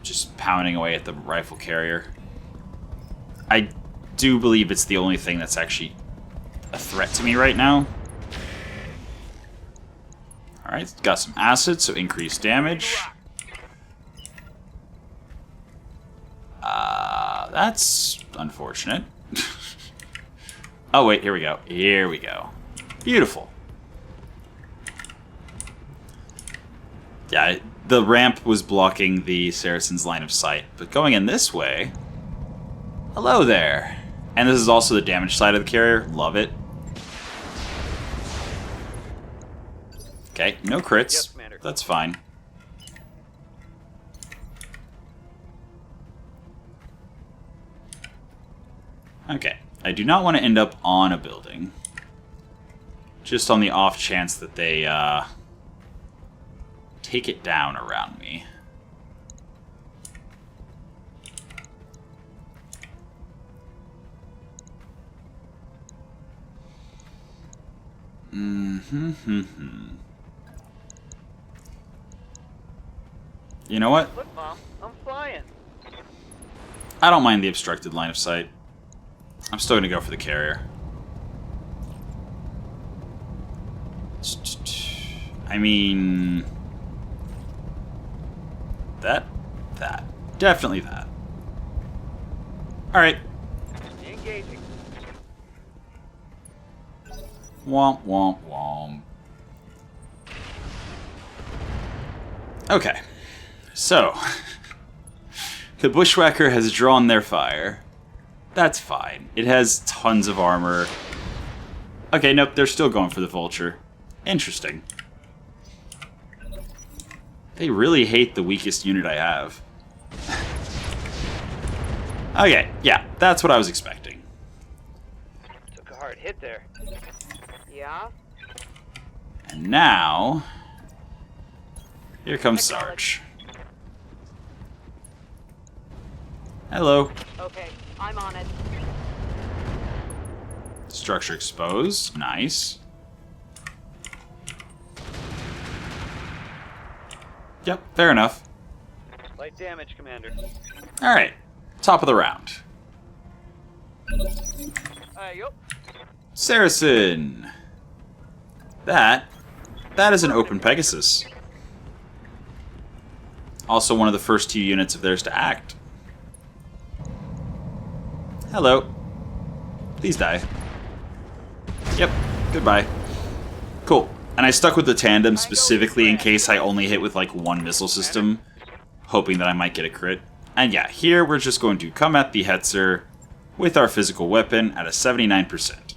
just pounding away at the rifle carrier. I do believe it's the only thing that's actually a threat to me right now. Alright, got some acid, so increased damage. That's unfortunate. Oh wait, here we go. Here we go. Beautiful. Yeah, the ramp was blocking the Saracen's line of sight, but going in this way... Hello there! And this is also the damage side of the carrier. Love it. Okay, no crits. Yes, Commander. That's fine. Okay, I do not want to end up on a building. Just on the off chance that they, take it down around me. You know what? Look, Mom, I'm flying. I don't mind the obstructed line of sight. I'm still going to go for the carrier. I mean... That. Definitely that. Alright. Engaging. Womp, womp, womp. Okay. So. The Bushwhacker has drawn their fire. That's fine. It has tons of armor. Okay, nope, they're still going for the Vulture. Interesting. They really hate the weakest unit I have. Okay, yeah, that's what I was expecting. Took a hard hit there. Yeah? And now... Here comes Sarge. Hello. Okay, I'm on it. Structure exposed. Nice. Yep, fair enough. Light damage, Commander. Alright, top of the round. Yup. Saracen! That is an open Pegasus. Also one of the first 2 units of theirs to act. Hello. Please die. Yep, goodbye. Cool. And I stuck with the tandem specifically in case I only hit with like 1 missile system, hoping that I might get a crit. And yeah, here we're just going to come at the Hetzer with our physical weapon at a 79%.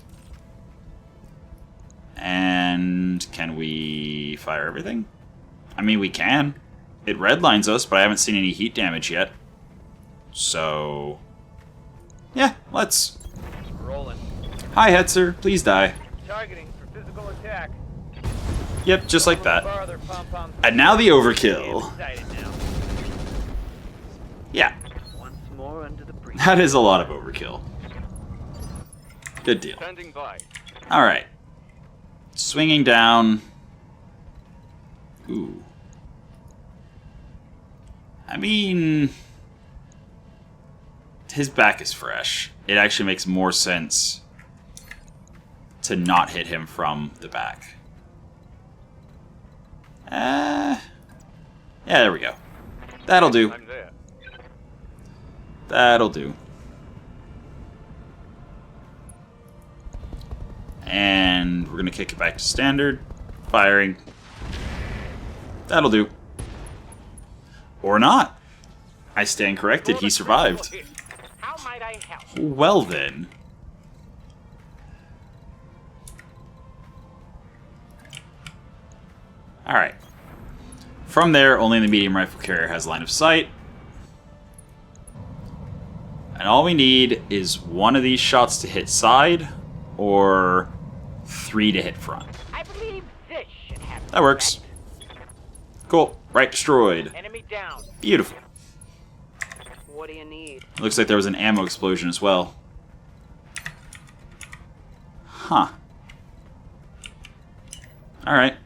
And can we fire everything? I mean, we can. It redlines us, but I haven't seen any heat damage yet. So... yeah, let's. Rolling. Hi, Hetzer. Please die. Targeting for physical attack. Yep, just like that. Farther, pom-poms. And now the overkill. Excited now. Yeah, Once more under the breeze. that is a lot of overkill. Good deal. Standing by. Alright. Swinging down. Ooh. I mean... his back is fresh. It actually makes more sense to not hit him from the back. Yeah, there we go. That'll do. I'm there. That'll do. And we're going to kick it back to standard. Firing. That'll do. Or not. I stand corrected. He survived. How might I help? Well then. Alright. From there, only the medium rifle carrier has line of sight. And all we need is 1 of these shots to hit side, or 3 to hit front. I believe this should have That works. Cool. Right destroyed. enemy down. Beautiful. What do you need? Looks like there was an ammo explosion as well. Huh. Alright.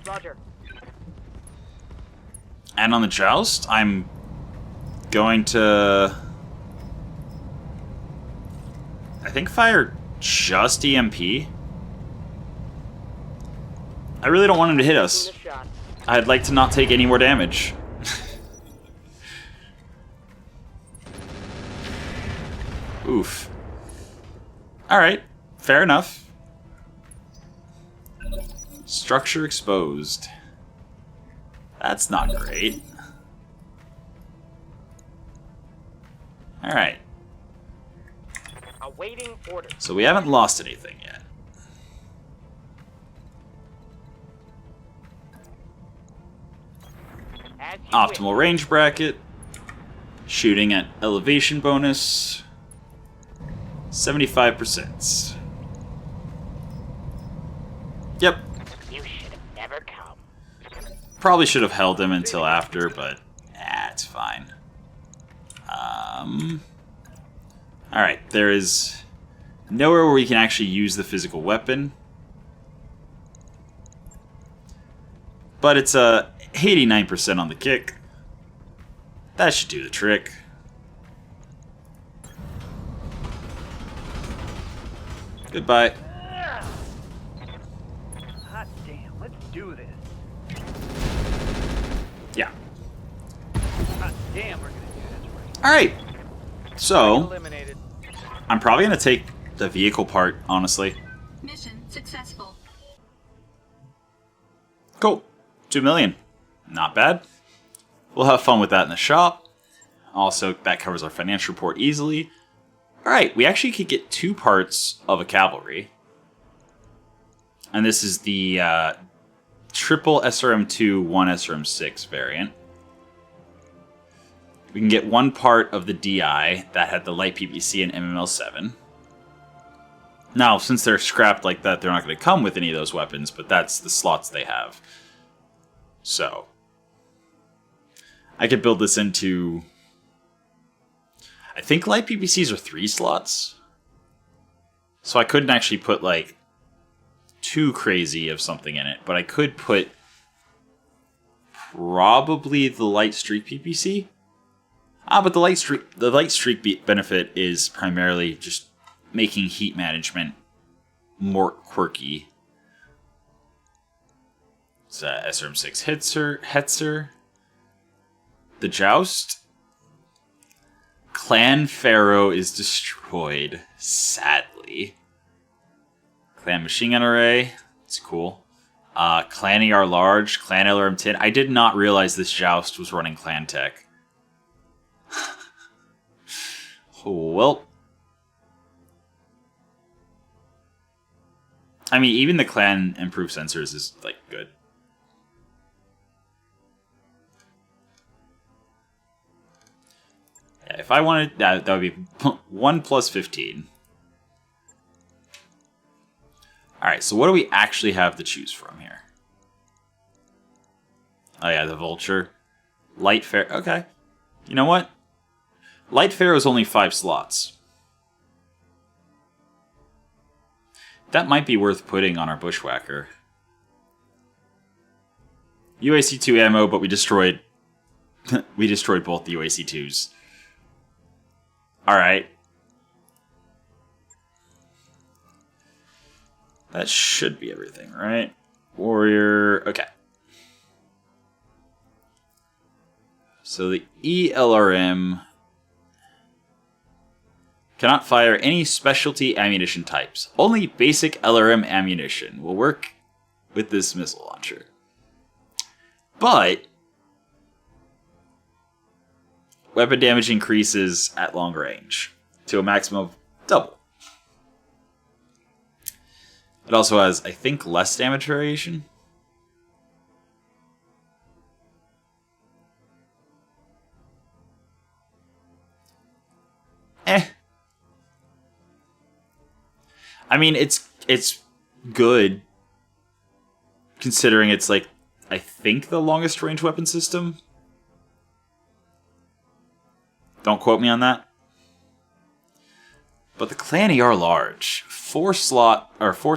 Roger. And on the joust, I'm going to... I think fire just EMP. I really don't want him to hit us. Taking the shot. I'd like to not take any more damage. Oof. Alright, fair enough. Structure exposed. That's not great. Alright. Awaiting orders. So we haven't lost anything yet. As you Optimal wish. range bracket. Shooting at elevation bonus. 75%. Yep. You should have never come. Probably should have held him until after, but it's fine. Alright, there is nowhere where we can actually use the physical weapon. But it's 89% on the kick. That should do the trick. Goodbye. Hot damn, let's do this. Yeah. Hot damn, we're gonna do this right. Alright. So, Eliminated. I'm probably going to take the vehicle part, honestly. Mission successful. Cool. 2 million. Not bad. We'll have fun with that in the shop. Also, that covers our financial report easily. Alright, we actually could get 2 parts of a cavalry. And this is the triple SRM2, 1 SRM6 variant. We can get 1 part of the DI that had the light PPC and MML7. Now, since they're scrapped like that, they're not going to come with any of those weapons, but that's the slots they have. So, I could build this into... I think light PPCs are 3 slots. So I couldn't actually put, like, too crazy of something in it, but I could put probably the light streak PPC. But the light streak benefit is primarily just making heat management more quirky. It's SRM6 Hetzer. The Joust. Clan Pharaoh is destroyed, sadly. Clan Machine Gun Array. It's cool. Clan ER Large. Clan LRM 10. I did not realize this Joust was running Clan Tech. Well, I mean, even the clan improved sensors is, like, good. Yeah, if I wanted, that would be 1 plus 15. Alright, so what do we actually have to choose from here? Oh yeah, the Vulture. Light Fair, okay. You know what? Light Pharaoh is only 5 slots. That might be worth putting on our Bushwhacker. UAC2 ammo, but we destroyed both the UAC2s. Alright. That should be everything, right? Warrior, okay. So the ELRM cannot fire any specialty ammunition types. Only basic LRM ammunition will work with this missile launcher. But weapon damage increases at long range to a maximum of double. It also has, I think, less damage variation. I mean, it's good, considering it's, like, I think the longest range weapon system. Don't quote me on that. But the Clan ER Large, 4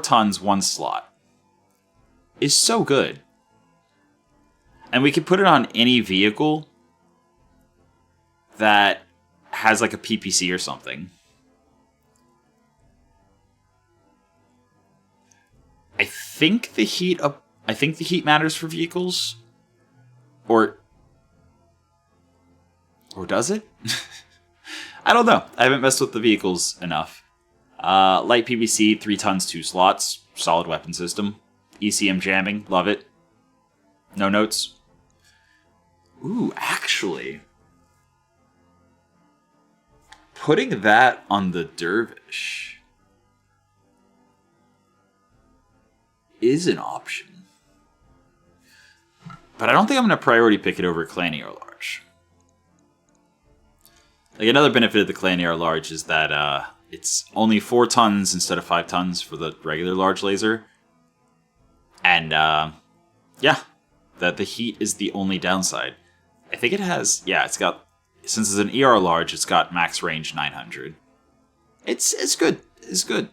tons, 1 slot, is so good. And we could put it on any vehicle that has, like, a PPC or something. I think the heat up. I think the heat matters for vehicles. Or does it? I don't know. I haven't messed with the vehicles enough. Light PVC, 3 tons, 2 slots. Solid weapon system. ECM jamming, love it. No notes. Ooh, actually, putting that on the Dervish is an option. But I don't think I'm going to priority pick it over Clanny or Large. Like, another benefit of the Clanny or Large is that it's only 4 tons instead of 5 tons for the regular large laser. And, yeah, that the heat is the only downside. I think it has, yeah, it's got, since it's an ER large, it's got max range 900. It's good. It's good.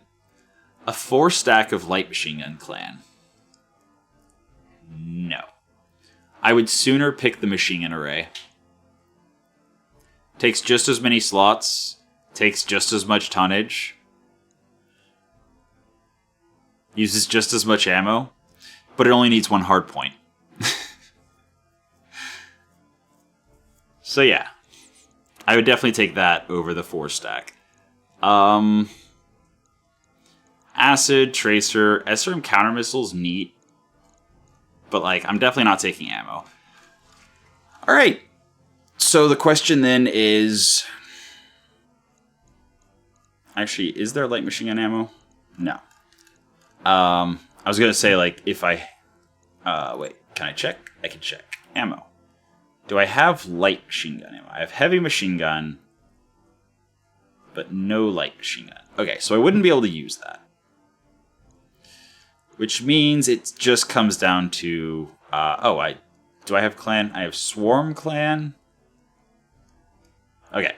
A 4 stack of light machine gun clan. No. I would sooner pick the machine gun array. Takes just as many slots. Takes just as much tonnage. Uses just as much ammo. But it only needs 1 hard point. So yeah. I would definitely take that over the 4 stack. Acid, Tracer, SRM counter missiles, neat. But like, I'm definitely not taking ammo. Alright. So the question then is... Actually, is there light machine gun ammo? No. I was going to say, like, if I... wait, can I check? I can check. Ammo. Do I have light machine gun ammo? I have heavy machine gun, but no light machine gun. Okay, so I wouldn't be able to use that. Which means it just comes down to... do I have clan? I have Swarm clan. Okay.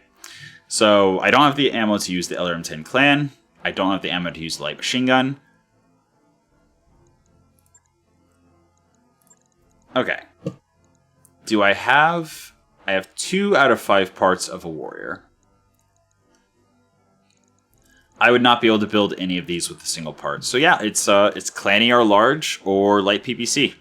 So I don't have the ammo to use the LRM-10 clan. I don't have the ammo to use the light machine gun. Okay. Do I have... I have 2 out of 5 parts of a warrior. I would not be able to build any of these with a single part. So yeah, it's Clanny or Large or Light PPC.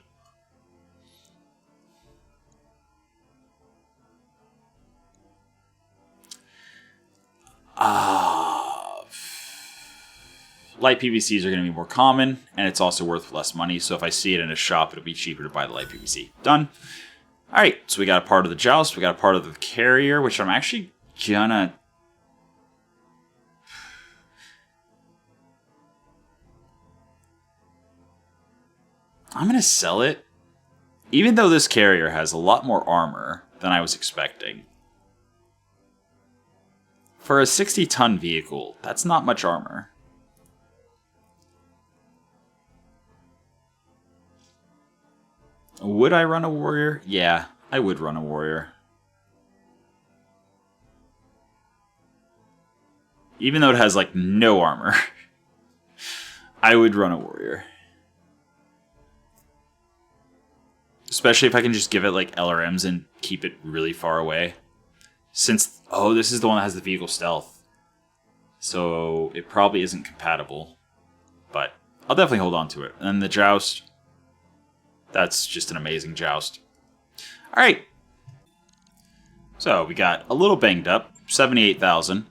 Light PVCs are going to be more common, and it's also worth less money. So if I see it in a shop, it'll be cheaper to buy the light PVC. Done. All right, so we got a part of the Joust. We got a part of the Carrier, which I'm actually gonna... I'm gonna sell it. Even though this Carrier has a lot more armor than I was expecting. For a 60-ton vehicle, that's not much armor. Would I run a warrior? Yeah, I would run a warrior. Even though it has, like, no armor. I would run a warrior. Especially if I can just give it, like, LRMs and keep it really far away. Since, oh, this is the one that has the vehicle stealth. So, it probably isn't compatible. But, I'll definitely hold on to it. And then the Joust... That's just an amazing Joust. Alright. So, we got a little banged up. 78,000.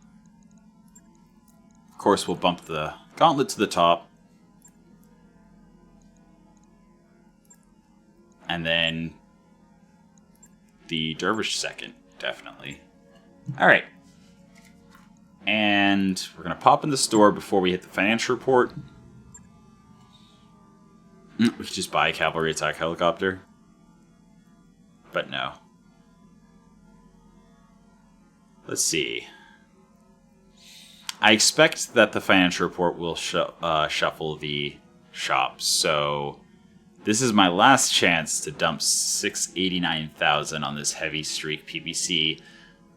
Of course, we'll bump the gauntlet to the top. And then the Dervish second, definitely. Alright. And we're going to pop in the store before we hit the financial report. We could just buy a cavalry attack helicopter. But no. Let's see. I expect that the financial report will shuffle the shops, so this is my last chance to dump 689,000 on this heavy streak PPC,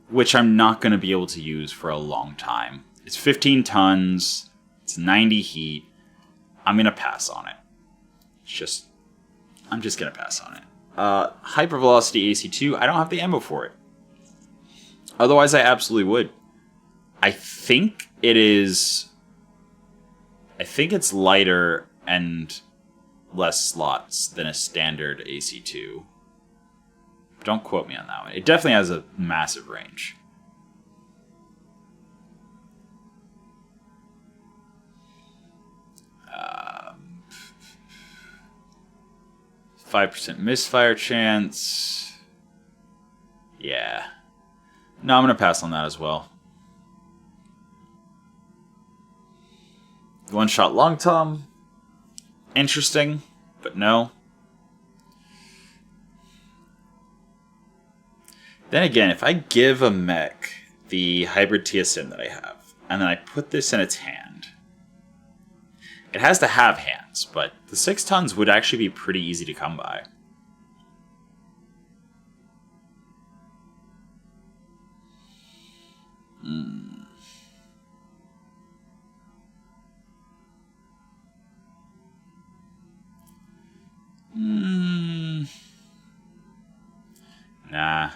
which I'm not going to be able to use for a long time. It's 15 tons, it's 90 heat. I'm going to pass on it. I'm just going to pass on it. Hypervelocity AC2, I don't have the ammo for it. Otherwise, I absolutely would. I think it is... I think it's lighter and less slots than a standard AC2. Don't quote me on that one. It definitely has a massive range. Um, 5% misfire chance. Yeah. No, I'm going to pass on that as well. One-shot long tom. Interesting, but no. Then again, if I give a mech the hybrid TSM that I have, and then I put this in its hand, it has to have hands, but the 6 tons would actually be pretty easy to come by. Nah.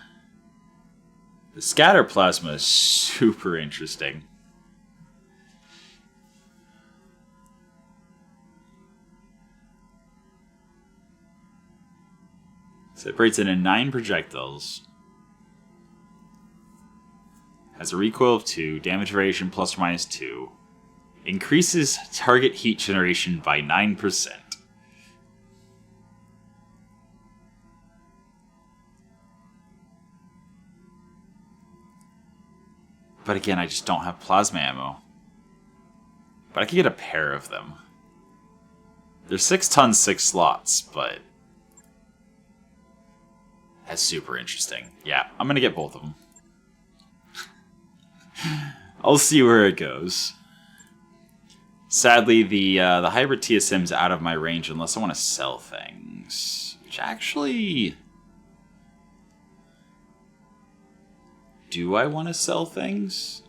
The scatter plasma is super interesting. Separates into 9 projectiles. Has a recoil of 2, damage variation plus or minus 2. Increases target heat generation by 9%. But again, I just don't have plasma ammo. But I could get a pair of them. They're 6 tons, 6 slots, but that's super interesting. Yeah, I'm gonna get both of them. I'll see where it goes. Sadly, the hybrid TSM's out of my range unless I want to sell things. Which actually... Do I want to sell things?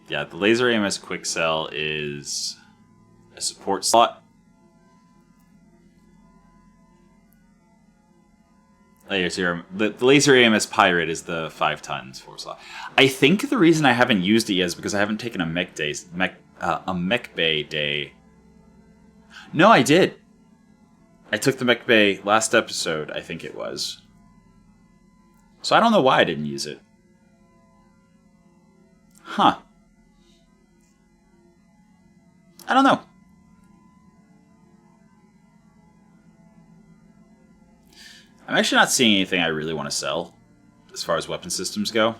Yeah, the laser AMS quick sell is a support slot. The laser AMS pirate is the 5 tons 4 slot. I think the reason I haven't used it yet is because I haven't taken a mech bay day. No, I did. I took the mech bay last episode, I think it was. So I don't know why I didn't use it. Huh. I don't know. I'm actually not seeing anything I really want to sell as far as weapon systems go.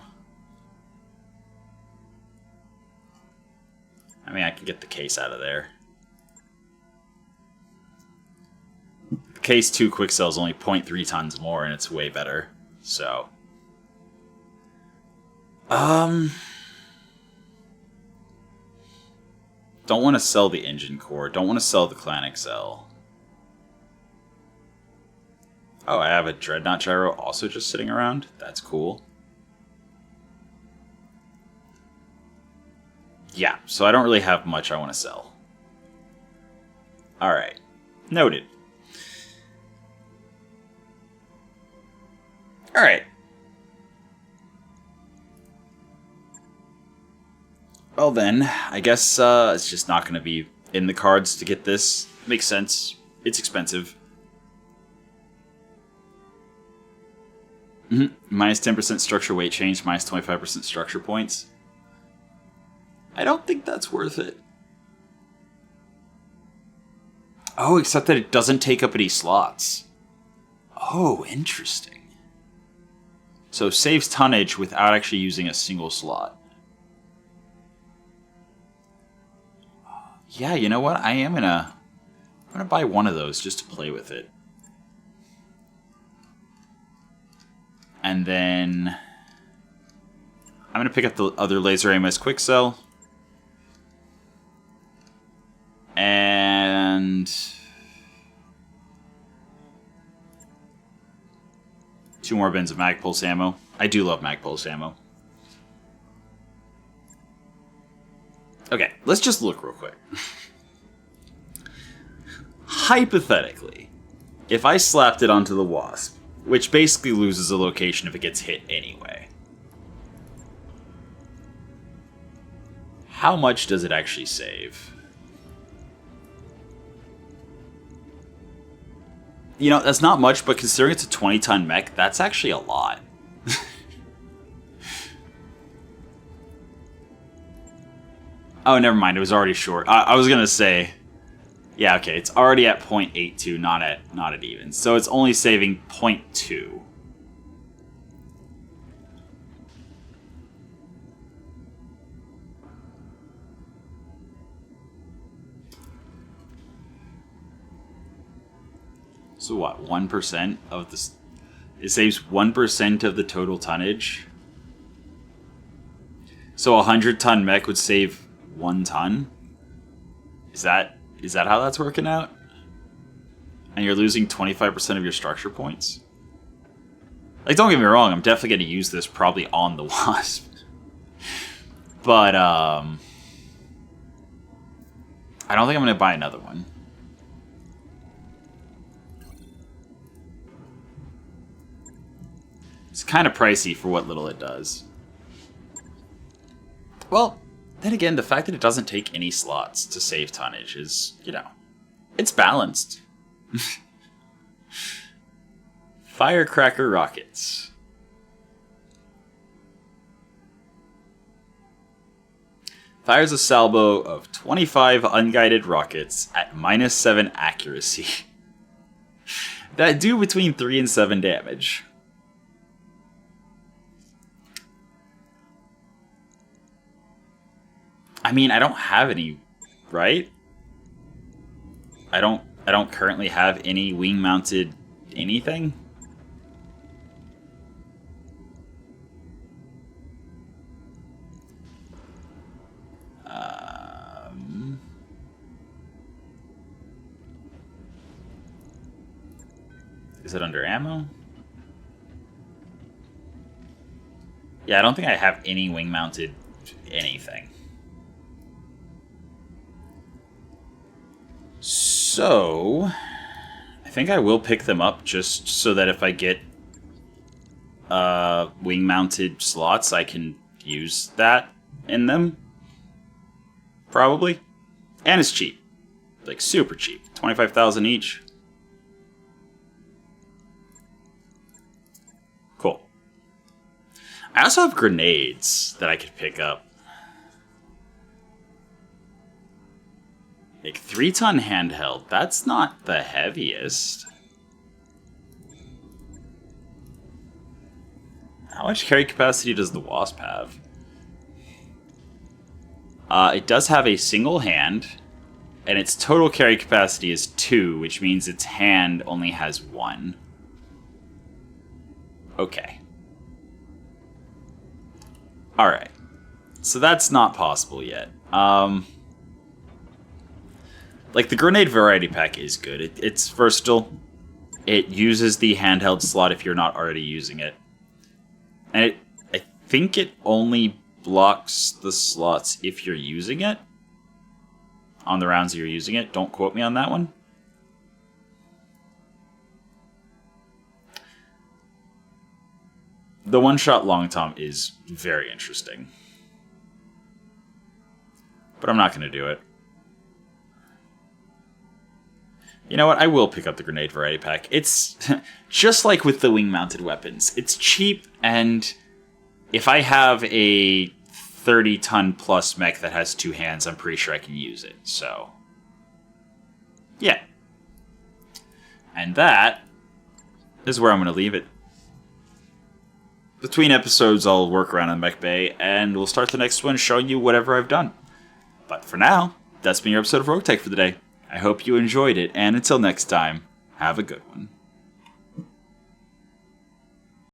I mean, I can get the case out of there. The case 2 quick sell is only 0.3 tons more, and it's way better. So, don't want to sell the engine core. Don't want to sell the Clan XL. Oh, I have a Dreadnought Gyro also just sitting around. That's cool. Yeah, so I don't really have much I want to sell. Alright. Noted. Alright. Well then, I guess it's just not going to be in the cards to get this. Makes sense. It's expensive. Minus 10% structure weight change, minus 25% structure points. I don't think that's worth it. Oh, except that it doesn't take up any slots. Oh, interesting. So saves tonnage without actually using a single slot. Yeah, you know what? I'm gonna buy one of those just to play with it. And then I'm going to pick up the other laser AMS quick sell. And 2 more bins of mag pulse ammo. I do love mag pulse ammo. Okay, let's just look real quick. Hypothetically, if I slapped it onto the Wasp, which basically loses a location if it gets hit anyway, how much does it actually save? You know, that's not much, but considering it's a 20-ton mech, that's actually a lot. Oh, never mind. It was already short. I was gonna say, yeah, okay. It's already at 0.82, not at even. So it's only saving 0.2. So what? 1% of this? It saves 1% of the total tonnage. So a 100-ton mech would save 1 ton. Is that how that's working out? And you're losing 25% of your structure points? Like, don't get me wrong, I'm definitely going to use this probably on the Wasp. But, I don't think I'm going to buy another one. It's kind of pricey for what little it does. Well, then again, the fact that it doesn't take any slots to save tonnage is, you know, it's balanced. Firecracker rockets. Fires a salvo of 25 unguided rockets at -7 accuracy. That do between 3 and 7 damage. I mean, I don't have any, right? I don't currently have any wing-mounted anything. Is it under ammo? Yeah, I don't think I have any wing-mounted anything. So, I think I will pick them up just so that if I get wing-mounted slots, I can use that in them. Probably. And it's cheap. Like, super cheap. 25,000 each. Cool. I also have grenades that I could pick up. Like, 3-ton handheld, that's not the heaviest. How much carry capacity does the Wasp have? It does have a single hand, and its total carry capacity is 2, which means its hand only has 1. Okay. Alright. So that's not possible yet. Like, the grenade variety pack is good. It's versatile. It uses the handheld slot if you're not already using it. And I think it only blocks the slots if you're using it. On the rounds that you're using it. Don't quote me on that one. The one-shot long tom is very interesting. But I'm not going to do it. You know what? I will pick up the grenade variety pack. It's just like with the wing-mounted weapons. It's cheap, and if I have a 30-ton plus mech that has 2 hands, I'm pretty sure I can use it. So, yeah. And that is where I'm going to leave it. Between episodes, I'll work around on Mech Bay, and we'll start the next one showing you whatever I've done. But for now, that's been your episode of Roguetech for the day. I hope you enjoyed it, and until next time, have a good one.